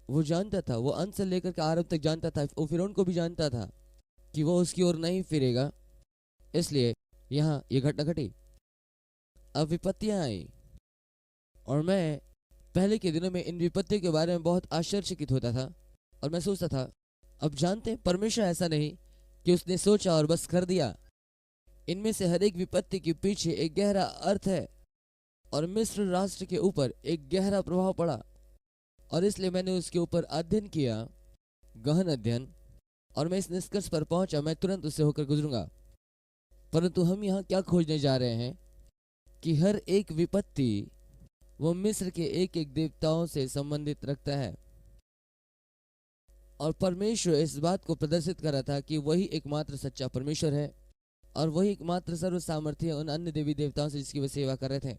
वो जानता था, वो अंत से लेकर के आरंभ तक जानता था। वो फिरौन को भी जानता था कि वो उसकी ओर नहीं फिरेगा, इसलिए यहाँ ये घटना घटी। अब विपत्तियां आई और मैं पहले के दिनों में इन विपत्तियों के बारे में बहुत आश्चर्यचकित होता था और मैं सोचता था अब जानते हैं परमेश्वर ऐसा नहीं कि उसने सोचा और बस कर दिया। इनमें से हर एक विपत्ति के पीछे एक गहरा अर्थ है और मिस्र राष्ट्र के ऊपर एक गहरा प्रभाव पड़ा। और इसलिए मैंने उसके ऊपर अध्ययन किया, गहन अध्ययन, और मैं इस निष्कर्ष पर पहुंचा, मैं तुरंत उससे होकर गुजरूंगा। परंतु हम यहाँ क्या खोजने जा रहे हैं कि हर एक विपत्ति वो मिस्र के एक एक देवताओं से संबंधित रखता है। और परमेश्वर इस बात को प्रदर्शित कर रहा था कि वही एकमात्र सच्चा परमेश्वर है और वही एकमात्र सर्व सामर्थ्य उन अन्य देवी देवताओं से जिसकी वे सेवा कर रहे थे,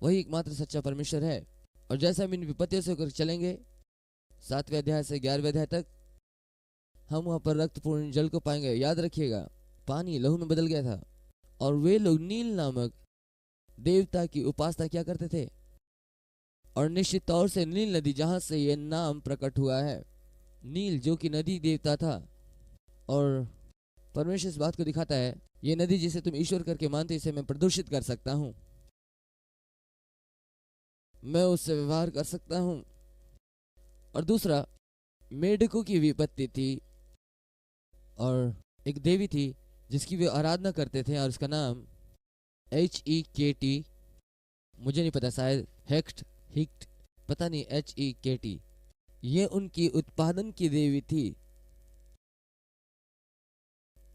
वही एकमात्र सच्चा परमेश्वर है। और जैसे हम इन विपत्तियों से होकर चलेंगे 7वें अध्याय से 11वें अध्याय तक, हम वहां पर रक्तपूर्ण जल को पाएंगे। याद रखिएगा, पानी लहू में बदल गया था। और वे लोग नील नामक देवता की उपासना क्या करते थे, और निश्चित तौर से नील नदी जहां से यह नाम प्रकट हुआ है, नील जो कि नदी देवता था। और परमेश्वर इस बात को दिखाता है, ये नदी जिसे तुम ईश्वर करके मानते इसे मैं प्रदूषित कर सकता हूं, मैं उससे व्यवहार कर सकता हूं। और दूसरा, मेढकों की विपत्ति थी और एक देवी थी जिसकी वे आराधना करते थे और उसका नाम HEKT, मुझे नहीं पता, शायद हेक्ट हिक्ट, पता नहीं, HEKT। ये उनकी उत्पादन की देवी थी।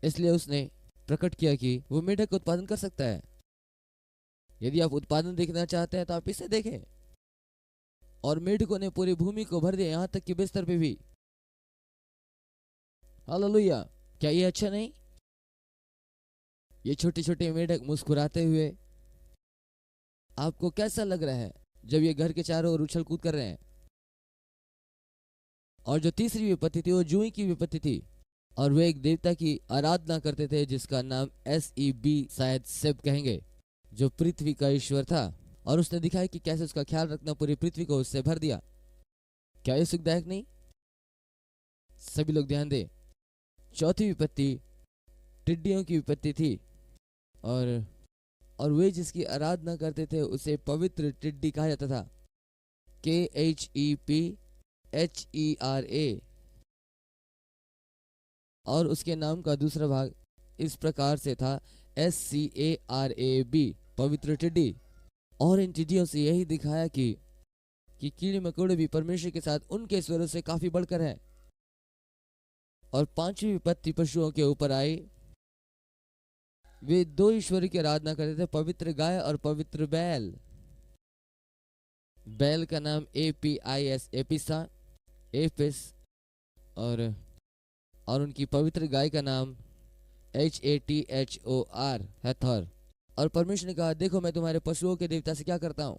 इसलिए उसने प्रकट किया कि वो मेढक का उत्पादन कर सकता है। यदि आप उत्पादन देखना चाहते हैं तो आप इसे देखें। और मेढकों ने पूरी भूमि को भर दिया, यहां तक कि बिस्तर पे भी। हालेलुया! क्या ये अच्छा नहीं? ये छोटे छोटे मेढक मुस्कुराते हुए, आपको कैसा लग रहा है जब ये घर के चारों ओर उछल कूद कर रहे हैं? और जो तीसरी विपत्ति थी वो जूई की विपत्ति थी, और वे एक देवता की आराधना करते थे जिसका नाम SEB, शायद सेब कहेंगे, जो पृथ्वी का ईश्वर था। और उसने दिखाया कि कैसे उसका ख्याल रखना पूरी पृथ्वी को उससे भर दिया। क्या ये सुखदायक नहीं? सभी लोग ध्यान दें। चौथी विपत्ति टिड्डियों की विपत्ति थी, और वे जिसकी आराधना करते थे उसे पवित्र टिड्डी कहा जाता था, KHEPHERA। और उसके नाम का दूसरा भाग इस प्रकार से था, SCARAB, पवित्र टिड्डी। और इन टिड्डियों से यही दिखाया कि कीड़े मकोड़े भी परमेश्वर के साथ उनके स्वरों से काफी बढ़कर हैं। और पांचवी विपत्ति पशुओं के ऊपर आई। वे दो ईश्वरों की आराधना करते थे, पवित्र गाय और पवित्र बैल। बैल का नाम APIS, एपिसा, एपिस, और उनकी पवित्र गाय का नाम HATHOR, हैथर। और परमेश्वर ने कहा, देखो मैं तुम्हारे पशुओं के देवता से क्या करता हूं,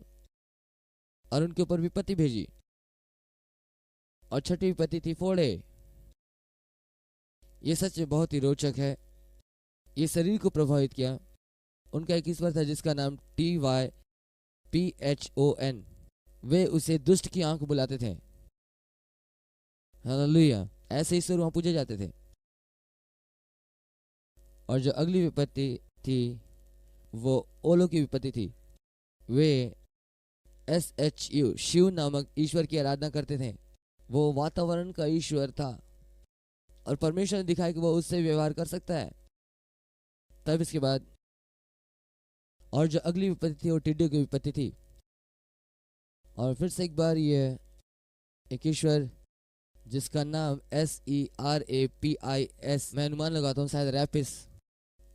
और उनके ऊपर विपत्ति भेजी। और छठी विपत्ति थी फोड़े। ये सच में बहुत ही रोचक है। ये शरीर को प्रभावित किया। उनका एक ईश्वर था जिसका नाम TYPHON। वे उसे दुष्ट की आंख बुलाते थे। हालेलुया! ऐसे ईश्वर वहां पूजे जाते थे। और जो अगली विपत्ति थी वो ओलो की विपत्ति थी। वे SHU, शिव नामक ईश्वर की आराधना करते थे। वो वातावरण का ईश्वर था और परमेश्वर ने दिखाया कि वो उससे व्यवहार कर सकता है। तब इसके बाद और जो अगली विपत्ति थी वो टिड्डियों की विपत्ति थी। और फिर से एक बार ये एक ईश्वर जिसका नाम SERAPIS, मैं अनुमान लगाता हूँ शायद रैपिस,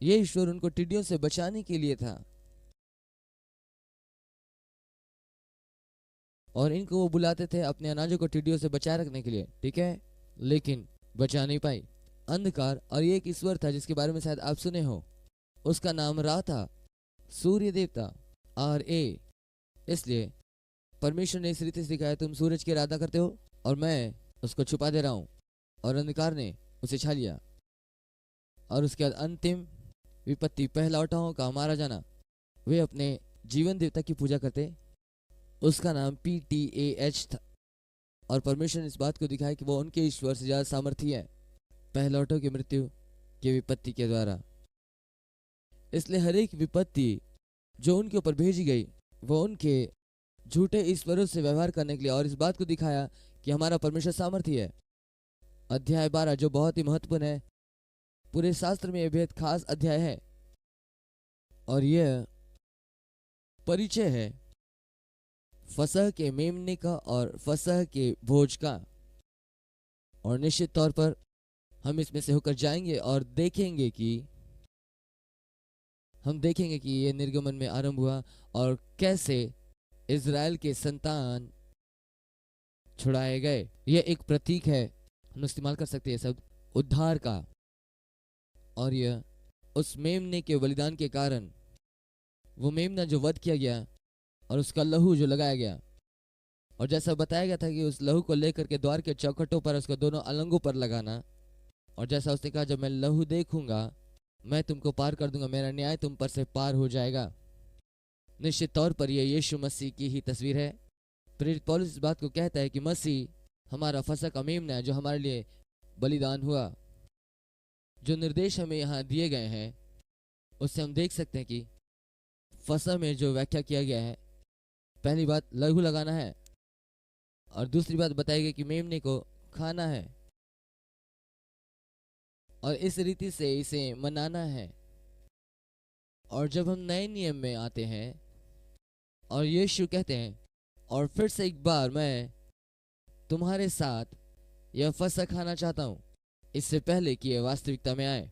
ये ईश्वर उनको टिड्डियों से बचाने के लिए था। और इनको वो बुलाते थे अपने अनाजों को टिड्डियों से बचाए रखने के लिए, ठीक है, लेकिन बचा नहीं पाई। अंधकार। और ये एक ईश्वर था जिसके बारे में शायद आप सुने हो, उसका नाम रा था, सूर्य देवता, RA। इसलिए परमेश्वर ने इस रीति से दिखाया, तुम सूरज की आराधना करते हो और मैं उसको छुपा दे रहा हूं, और अंधकार ने उसे छा लिया। और उसके बाद अंतिम विपत्ति, पहलौठाओं का मारा जाना। वे अपने जीवन देवता की पूजा करते, उसका नाम PTAH था। और परमेश्वर ने इस बात को दिखाया कि वो उनके ईश्वर से ज्यादा सामर्थी है पहलौठों की मृत्यु की विपत्ति के द्वारा। इसलिए हर एक विपत्ति जो उनके ऊपर भेजी गई वो उनके झूठे ईश्वरों से व्यवहार करने के लिए, और इस बात को दिखाया कि हमारा परमेश्वर सामर्थी है। अध्याय 12 जो बहुत ही महत्वपूर्ण है, पूरे शास्त्र में यह बेहद खास अध्याय है, और यह परिचय है फसह के मेमने का और फसह के भोज का। और निश्चित तौर पर हम इसमें से होकर जाएंगे और देखेंगे कि ये निर्गमन में आरंभ हुआ और कैसे इज़राइल के संतान छुड़ाए गए। यह एक प्रतीक है, हम इस्तेमाल कर सकते हैं शब्द उद्धार का। और यह उस मेमने के बलिदान के कारण, वो मेमना जो वध किया गया और उसका लहू जो लगाया गया, और जैसा बताया गया था कि उस लहू को लेकर के द्वार के चौखटों पर, उसको दोनों अलंगों पर लगाना, और जैसा उसने कहा जब मैं लहू देखूंगा मैं तुमको पार कर दूंगा, मेरा न्याय तुम पर से पार हो जाएगा। निश्चित तौर पर यह यीशु मसीह की ही तस्वीर है। प्रेरित पौलुस इस बात को कहता है कि मसीह हमारा फसह का मेमना है जो हमारे लिए बलिदान हुआ। जो निर्देश हमें यहाँ दिए गए हैं उससे हम देख सकते हैं कि फसह में जो व्याख्या किया गया है, पहली बात लहू लगाना है, और दूसरी बात बताई गई कि मेमने को खाना है, और इस रीति से इसे मनाना है। और जब हम नए नियम में आते हैं और यीशु कहते हैं, और फिर से एक बार मैं तुम्हारे साथ यह फसह खाना चाहता हूं, इससे पहले कि यह वास्तविकता में आए।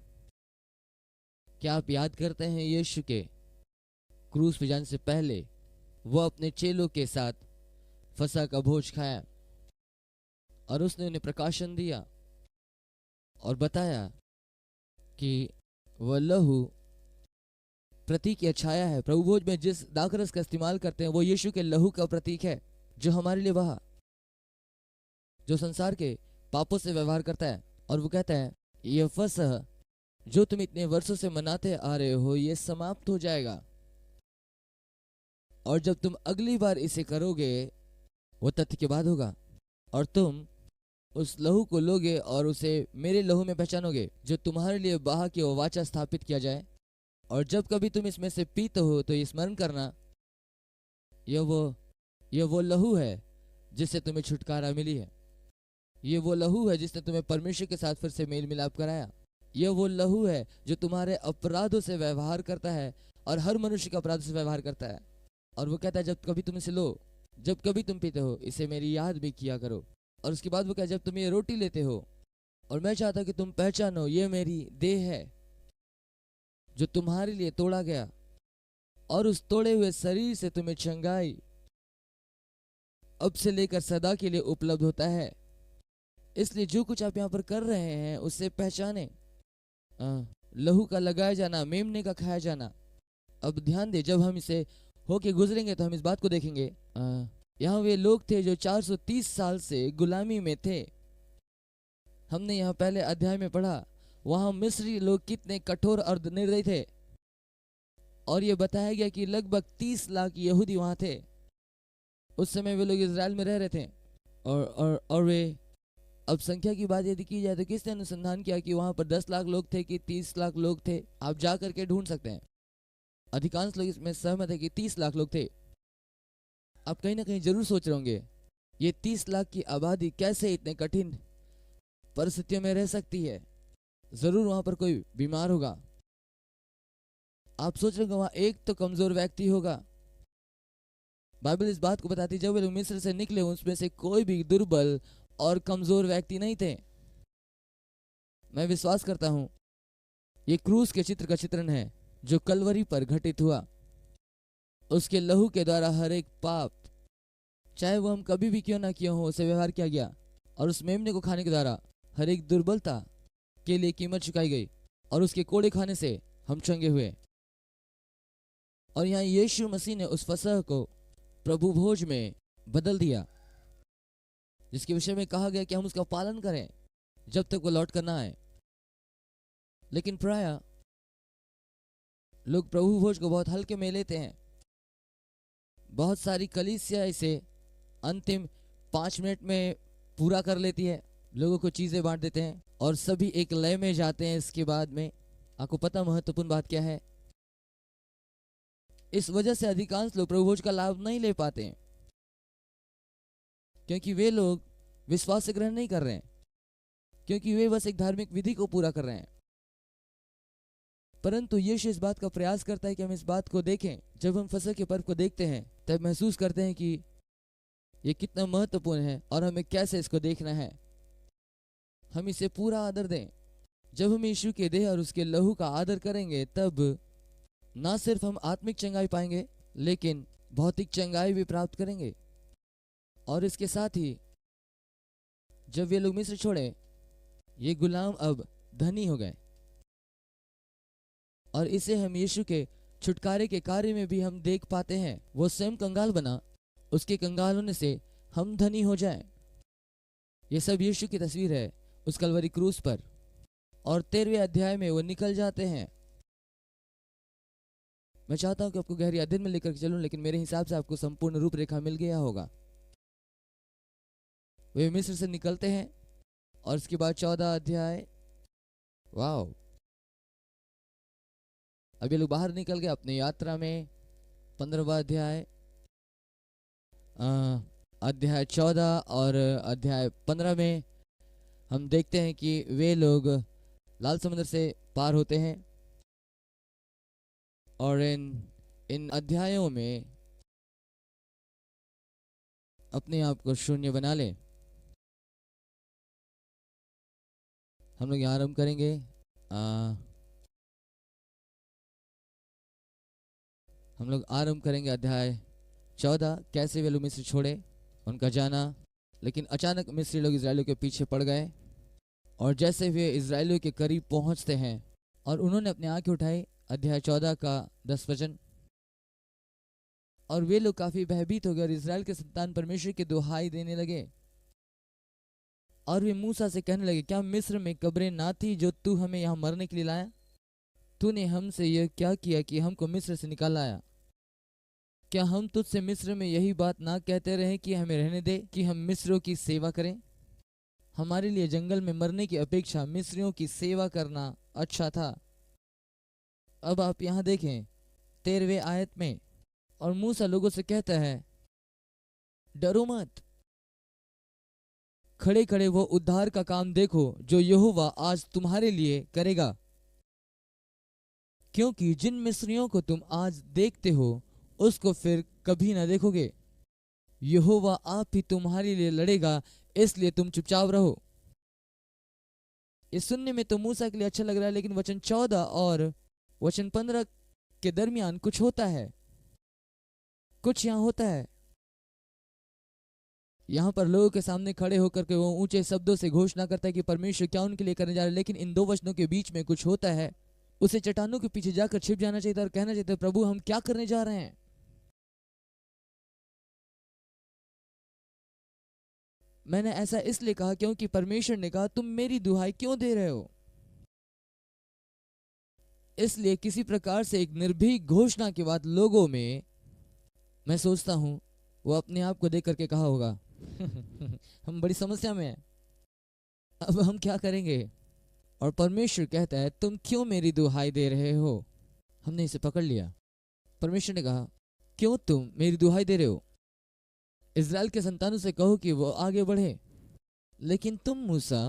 क्या आप याद करते हैं यीशु के क्रूस पे जाने से पहले वो अपने चेलों के साथ फसह का भोज खाया, और उसने उन्हें प्रकाशन दिया और बताया कि वह लहू प्रतीक या छाया है। प्रभु भोज में जिस दाखरस का इस्तेमाल करते हैं वो यीशु के लहू का प्रतीक है, जो हमारे लिए बहा, जो संसार के पापों से व्यवहार करता है। और वो कहता है यह फसह जो तुम इतने वर्षों से मनाते आ रहे हो ये समाप्त हो जाएगा, और जब तुम अगली बार इसे करोगे वो तथ्य के बाद होगा, और तुम उस लहू को लोगे और उसे मेरे लहू में पहचानोगे जो तुम्हारे लिए बहा कि वो वाचा स्थापित किया जाए। और जब कभी तुम इसमें से पीते हो तो ये स्मरण करना, यह वो लहू है जिससे तुम्हें छुटकारा मिली है। ये वो लहू है जिसने तुम्हें परमेश्वर के साथ फिर से मेल मिलाप कराया। यह वो लहू है जो तुम्हारे अपराधों से व्यवहार करता है, और हर मनुष्य के अपराधों से व्यवहार करता है। और वो कहता है जब कभी तुम इसे लो, जब कभी तुम पीते हो इसे मेरी याद भी किया करो। और उसके बाद वो कहता है जब तुम ये रोटी लेते हो, और मैं चाहता कि तुम पहचानो ये मेरी देह है जो तुम्हारे लिए तोड़ा गया, और उस तोड़े हुए शरीर से तुम्हें चंगाई अब से लेकर सदा के लिए उपलब्ध होता है। इसलिए जो कुछ आप यहाँ पर कर रहे हैं उससे पहचाने, लहू का लगाया जाना, मेमने का खाया जाना। अब ध्यान दे, जब हम इसे होके गुजरेंगे तो हम इस बात को देखेंगे। यहाँ वे लोग थे जो 430 साल से गुलामी में थे। हमने यहाँ पहले अध्याय में पढ़ा वहां मिस्री लोग कितने कठोर और निर्दयी थे, और ये बताया गया कि लगभग 30 लाख यहूदी वहां थे। उस समय वे लोग इज़राइल में रह रहे थे, और वे, अब संख्या की बात यदि की जाए तो किसने अनुसंधान किया कि वहां पर 10 लाख लोग थे कि 30 लाख लोग थे? आप जा करके ढूंढ सकते हैं। अधिकांश लोग इसमें सहमत है कि 30 लाख लोग थे। आप कहीं ना कहीं जरूर सोच रहे होंगे ये 30 लाख की आबादी कैसे इतने कठिन परिस्थितियों में रह सकती है? जरूर वहां पर कोई बीमार होगा। आप सोच रहे होंगे वहां एक तो कमजोर व्यक्ति होगा। बाइबल इस बात को बताती जब वे लोग मिस्र से निकले उसमें से कोई भी दुर्बल और कमजोर व्यक्ति नहीं थे। मैं विश्वास करता हूं ये क्रूस के चित्र का चित्रण है जो कलवरी पर घटित हुआ। उसके लहू के द्वारा हर एक पाप, चाहे वो हम कभी भी क्यों ना किए हो, उसे व्यवहार किया गया, और उस मेमने को खाने के द्वारा हर एक दुर्बलता के लिए कीमत चुकाई गई, और उसके कोड़े खाने से हम चंगे हुए। और यहाँ यीशु मसीह ने उस फसह को प्रभु भोज में बदल दिया, जिसके विषय में कहा गया कि हम उसका पालन करें जब तक वो लौट कर ना आए। लेकिन प्राय लोग प्रभु भोज को बहुत हल्के में लेते हैं। बहुत सारी कलीसिया इसे अंतिम 5 मिनट में पूरा कर लेती है, लोगों को चीजें बांट देते हैं और सभी एक लय में जाते हैं। इसके बाद में आपको पता महत्वपूर्ण बात क्या है? इस वजह से अधिकांश लोग प्रभु भोज का लाभ नहीं ले पाते हैं, क्योंकि वे लोग विश्वास से ग्रहण नहीं कर रहे हैं, क्योंकि वे बस एक धार्मिक विधि को पूरा कर रहे हैं। परंतु यीशु इस बात का प्रयास करता है कि हम इस बात को देखें। जब हम फसह के पर्व को देखते हैं तब महसूस करते हैं कि ये कितना महत्वपूर्ण है और हमें कैसे इसको देखना है। हम इसे पूरा आदर दें। जब हम यीशु के देह और उसके लहू का आदर करेंगे तब ना सिर्फ हम आत्मिक चंगाई पाएंगे, लेकिन भौतिक चंगाई भी प्राप्त करेंगे। और इसके साथ ही जब ये लोग मिस्र छोड़े, ये गुलाम अब धनी हो गए। और इसे हम यीशु के छुटकारे के कार्य में भी हम देख पाते हैं। वो स्वयं कंगाल बना, उसके कंगाल होने से हम धनी हो जाएं। ये सब यीशु की तस्वीर है उस कलवरी क्रूस पर। और 13वें अध्याय में वो निकल जाते हैं। मैं चाहता हूं कि आपको गहरी अध्ययन में लेकर चलूं, लेकिन मेरे हिसाब से आपको संपूर्ण रूपरेखा मिल गया होगा। वे मिस्र से निकलते हैं और उसके बाद 14 अध्याय, वाह, अब ये लोग बाहर निकल गए अपनी यात्रा में। 15वां अध्याय, अध्याय 14 और अध्याय 15 में हम देखते हैं कि वे लोग लाल समुद्र से पार होते हैं। और इन अध्यायों में अपने आप को शून्य बना लें। हम लोग यहाँ आरंभ करेंगे। हम लोग आरंभ करेंगे अध्याय 14। कैसे वे लोग मिस्र छोड़े, उनका जाना। लेकिन अचानक मिस्री लोग इजरायलियों के पीछे पड़ गए। और जैसे वे इजरायलियों के करीब पहुंचते हैं और उन्होंने अपनी आंखें उठाई, अध्याय 14 का 10 वचन, और वे लोग काफी भयभीत हो गए और इजराइल के संतान परमेश्वर की दुहाई देने लगे। और वे मूसा से कहने लगे, क्या मिस्र में कब्रें ना थी जो तू हमें यहाँ मरने के लिए लाया? तूने हमसे यह क्या किया कि हमको मिस्र से निकाल लाया? क्या हम तुझसे मिस्र में यही बात ना कहते रहे कि हमें रहने दे, कि हम मिस्रियों की सेवा करें? हमारे लिए जंगल में मरने की अपेक्षा मिस्रियों की सेवा करना अच्छा था। अब आप यहाँ देखें 13वें आयत में, और मूसा लोगों से कहता है, डरो मत, खड़े खड़े वो उद्धार का काम देखो जो यहोवा आज तुम्हारे लिए करेगा। क्योंकि जिन मिस्रियों को तुम आज देखते हो उसको फिर कभी ना देखोगे। यहोवा आप ही तुम्हारे लिए लड़ेगा, इसलिए तुम चुपचाप रहो। ये सुनने में तो मूसा के लिए अच्छा लग रहा है, लेकिन वचन 14 और वचन 15 के दरमियान कुछ होता है। कुछ यहाँ होता है। यहाँ पर लोगों के सामने खड़े होकर के वो ऊंचे शब्दों से घोषणा करता है कि परमेश्वर क्या उनके लिए करने जा रहा है। लेकिन इन दो वचनों के बीच में कुछ होता है। उसे चट्टानों के पीछे जाकर छिप जाना चाहिए और कहना चाहिए, प्रभु हम क्या करने जा रहे हैं? मैंने ऐसा इसलिए कहा क्योंकि परमेश्वर ने कहा, तुम मेरी दुहाई क्यों दे रहे हो? इसलिए किसी प्रकार से एक निर्भीक घोषणा के बाद लोगों में, मैं सोचता हूं वो अपने आप को देख करके कहा होगा हम बड़ी समस्या में हैं, अब हम क्या करेंगे? और परमेश्वर कहता है, तुम क्यों मेरी दुहाई दे रहे हो? हमने इसे पकड़ लिया। परमेश्वर ने कहा, क्यों तुम मेरी दुहाई दे रहे हो? इज़राइल के संतानों से कहो कि वो आगे बढ़े। लेकिन तुम मूसा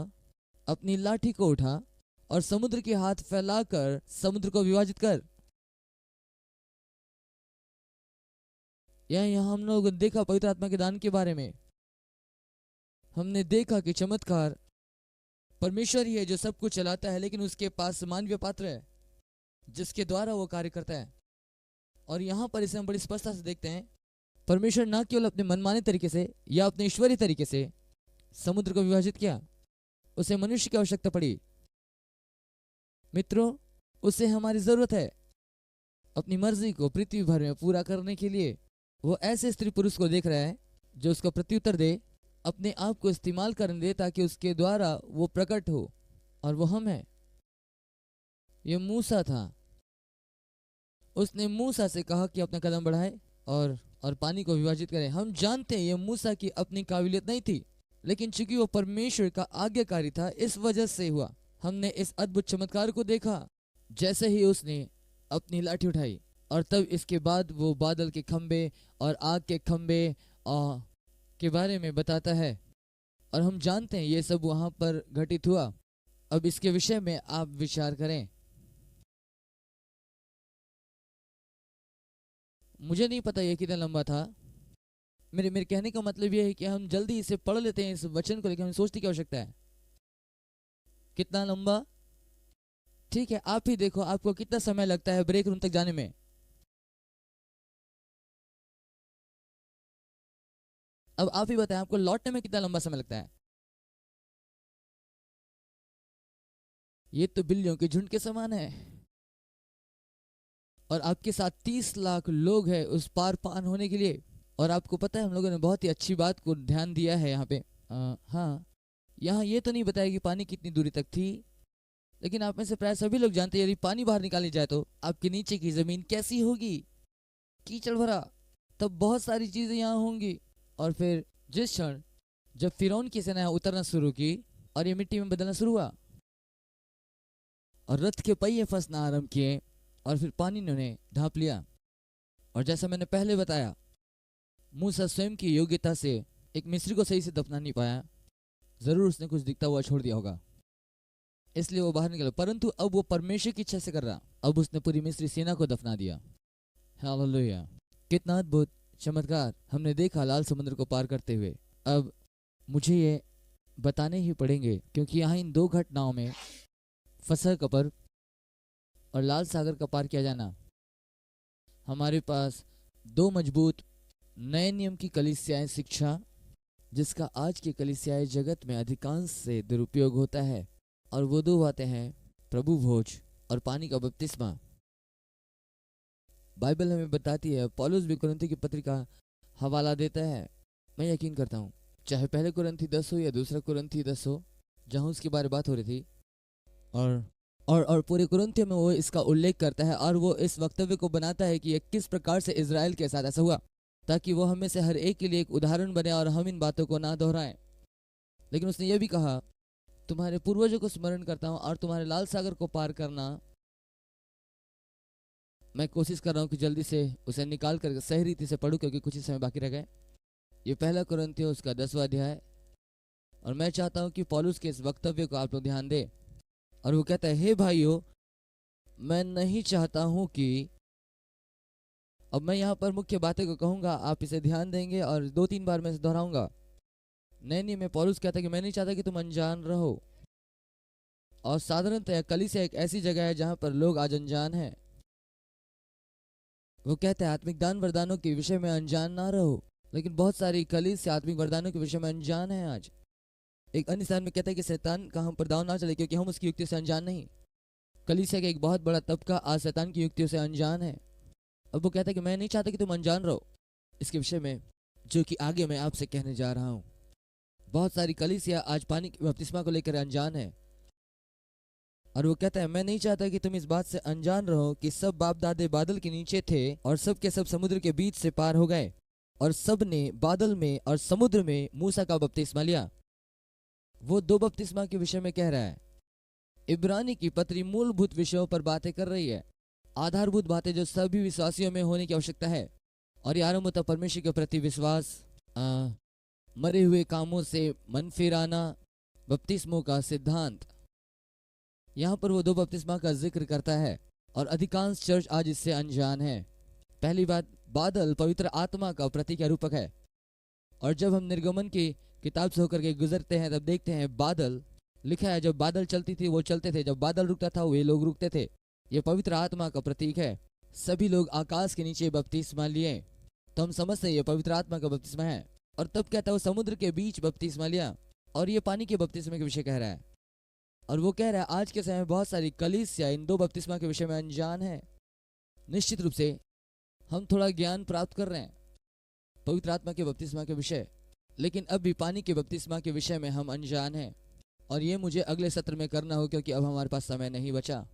अपनी लाठी को उठा और समुद्र के हाथ फैलाकर समुद्र को विभाजित कर। यहाँ हम लोग देखा पवित्र आत्मा के दान के बारे में। हमने देखा कि चमत्कार परमेश्वर ही है जो सब कुछ चलाता है, लेकिन उसके पास मानवीय पात्र है जिसके द्वारा वो कार्य करता है। और यहाँ पर इसे हम बड़ी स्पष्टता से देखते हैं। परमेश्वर न केवल अपने मनमाने तरीके से या अपने ईश्वरीय तरीके से समुद्र को विभाजित किया, उसे मनुष्य की आवश्यकता पड़ी। मित्रों, उसे हमारी जरूरत है अपनी मर्जी को पृथ्वी भर में पूरा करने के लिए। वो ऐसे स्त्री पुरुष को देख रहा है जो उसका प्रत्युत्तर दे, अपने आप को इस्तेमाल करने दे, ताकि उसके द्वारा वो प्रकट हो, और वो हम हैं। ये मूसा था। उसने मूसा से कहा कि अपना कदम बढ़ाए और पानी को विभाजित करे। हम जानते हैं ये मूसा की अपनी काबिलियत नहीं थी, लेकिन चूंकि वो परमेश्वर का आज्ञाकारी था, इस वजह से हुआ। हमने इस अद्भुत चमत्कार को देखा जैसे ही उसने अपनी लाठी उठाई, और तब इसके बाद वो बादल के खंबे और आग के खंबे के बारे में बताता है, और हम जानते हैं ये सब वहां पर घटित हुआ। अब इसके विषय में आप विचार करें। मुझे नहीं पता ये कितना लंबा था। मेरे मेरे कहने का मतलब ये है कि हम जल्दी इसे पढ़ लेते हैं इस वचन को, लेकिन हमें सोचने की आवश्यकता है। कितना लंबा? ठीक है, आप ही देखो आपको कितना समय लगता है ब्रेक रूम तक जाने में। अब आप ही बताएं, आपको लौटने में कितना लंबा समय लगता है? ये तो बिल्लियों के झुंड के समान है। और आपके साथ 30 लाख लोग हैं उस पार पान होने के लिए। और आपको पता है, हम लोगों ने बहुत ही अच्छी बात को ध्यान दिया है यहाँ पे। हाँ, यहाँ ये तो नहीं बताया कि पानी कितनी दूरी तक थी, लेकिन आप में से प्राय सभी लोग जानते हैं यदि पानी बाहर निकाली जाए तो आपके नीचे की जमीन कैसी होगी, कीचड़ भरा। तब बहुत सारी चीजें यहाँ होंगी। और फिर जिस क्षण जब फिरौन की सेना यहाँ उतरना शुरू की और ये मिट्टी में बदलना शुरू हुआ और रथ के पहिए फंसना आरंभ किए और फिर पानी ने उन्हें ढांप लिया। और जैसा मैंने पहले बताया, मूसा स्वयं की योग्यता से एक मिस्री को सही से दफना नहीं पाया। जरूर उसने कुछ दिखता हुआ छोड़ दिया होगा, इसलिए वो बाहर निकला। परंतु अब वो परमेश्वर की इच्छा से कर रहा। अब उसने पूरी मिस्री सेना को दफना दिया। हालेलुया! कितना अद्भुत चमत्कार हमने देखा लाल समुद्र को पार करते हुए। अब मुझे ये बताने ही पड़ेंगे, क्योंकि यहाँ इन दो घटनाओं में फसह का पर्व और लाल सागर का पार किया जाना, हमारे पास दो मजबूत नए नियम की कलीसियाएं शिक्षा, जिसका आज के कलीसियाई जगत में अधिकांश से दुरुपयोग होता है। और वो दो बातें हैं, प्रभु भोज और पानी का बपतिस्मा। बाइबल हमें बताती है, पौलुस भी कुरिन्थी की पत्री का हवाला देता है। मैं यकीन करता हूँ, चाहे पहले कुरिन्थी 10 हो या दूसरा कुरिन्थी 10 हो, जहाँ उसके बारे में बात हो रही थी, और पूरे कुरिन्थियों में वो इसका उल्लेख करता है और वो इस वक्तव्य को बनाता है कि ये किस प्रकार से इजराइल के साथ ऐसा हुआ, ताकि वो हमें से हर एक के लिए एक उदाहरण बने और हम इन बातों को ना दोहराएं। लेकिन उसने ये भी कहा, तुम्हारे पूर्वजों को स्मरण करता हूँ और तुम्हारे लाल सागर को पार करना। मैं कोशिश कर रहा हूँ कि जल्दी से उसे निकाल कर सही रीति से पढ़ूं, क्योंकि कुछ ही समय बाकी रह गए। ये पहला कुरिन्थियों उसका 10वां अध्याय, और मैं चाहता हूँ कि पौलुस के इस वक्तव्य को आप लोग ध्यान दें। और वो कहता है, हे भाइयों, मैं नहीं चाहता हूं कि, अब मैं यहाँ पर मुख्य बातें को कहूंगा, आप इसे ध्यान देंगे और 2-3 बार मैं इसे दोहराऊंगा। नए नियम में पौलुस कहता है कि मैं नहीं चाहता कि तुम अनजान रहो। और साधारणतः कलीसिया एक ऐसी जगह है जहां पर लोग आज अनजान हैं। वो कहते हैं आत्मिक दान वरदानों के विषय में अनजान ना रहो, लेकिन बहुत सारी कलीसिया आत्मिक वरदानों के विषय में अनजान है आज। एक अन्य स्थान में कहता है कि शैतान का हम पर दाव ना चले, क्योंकि हम उसकी युक्ति से अनजान नहीं। कलीसिया का एक बहुत बड़ा तबका आज शैतान की युक्तियों से अनजान है। अब वो कहता है कि मैं नहीं चाहता कि तुम अनजान रहो इसके विषय में, जो कि आगे मैं आपसे कहने जा रहा हूँ। बहुत सारी कलीसिया आज पानी के बपतिस्मा को लेकर अनजान है। और वो कहता है, मैं नहीं चाहता कि तुम इस बात से अनजान रहो कि सब बाप दादे बादल के नीचे थे और सब के सब समुद्र के बीच से पार हो गए, और सब ने बादल में और समुद्र में मूसा का बपतिस्मा लिया। वो दो बपतिस्मा के विषय में कह रहा है। इब्रानी की पत्री मूलभूत विषयों पर बातें कर रही है, आधारभूत बातें जो सभी विश्वासियों में होने की आवश्यकता है। और ये आरंभ होता परमेश्वर के प्रति विश्वास, मरे हुए कामों से मन फिराना, बपतिस्मों का सिद्धांत। यहाँ पर वो दो बपतिस्मा का जिक्र करता है और अधिकांश चर्च आज इससे अनजान है। पहली बात, बादल पवित्र आत्मा का प्रतीक या रूपक है। और जब हम निर्गमन की किताब से होकर के गुजरते हैं तब देखते हैं बादल लिखा है, जब बादल चलती थी वो चलते थे, जब बादल रुकता था वे लोग रुकते थे। ये पवित्र आत्मा का प्रतीक है। सभी लोग आकाश के नीचे बपतिस्मा लिए, तो हम समझते हैं ये पवित्र आत्मा का बपतिस्मा है। और तब कहता है वो समुद्र के बीच बपतिस्मा लिया, और ये पानी के बपतिस्मे के विषय कह रहा है। और वो कह रहा है आज के समय में बहुत सारी कलीसिया इन दो बपतिस्मा के विषय में अनजान है। निश्चित रूप से हम थोड़ा ज्ञान प्राप्त कर रहे हैं पवित्र आत्मा के बपतिस्मा के विषय, लेकिन अब भी पानी के बपतिस्मा के विषय में हम अनजान हैं। और ये मुझे अगले सत्र में करना हो, क्योंकि अब हमारे पास समय नहीं बचा।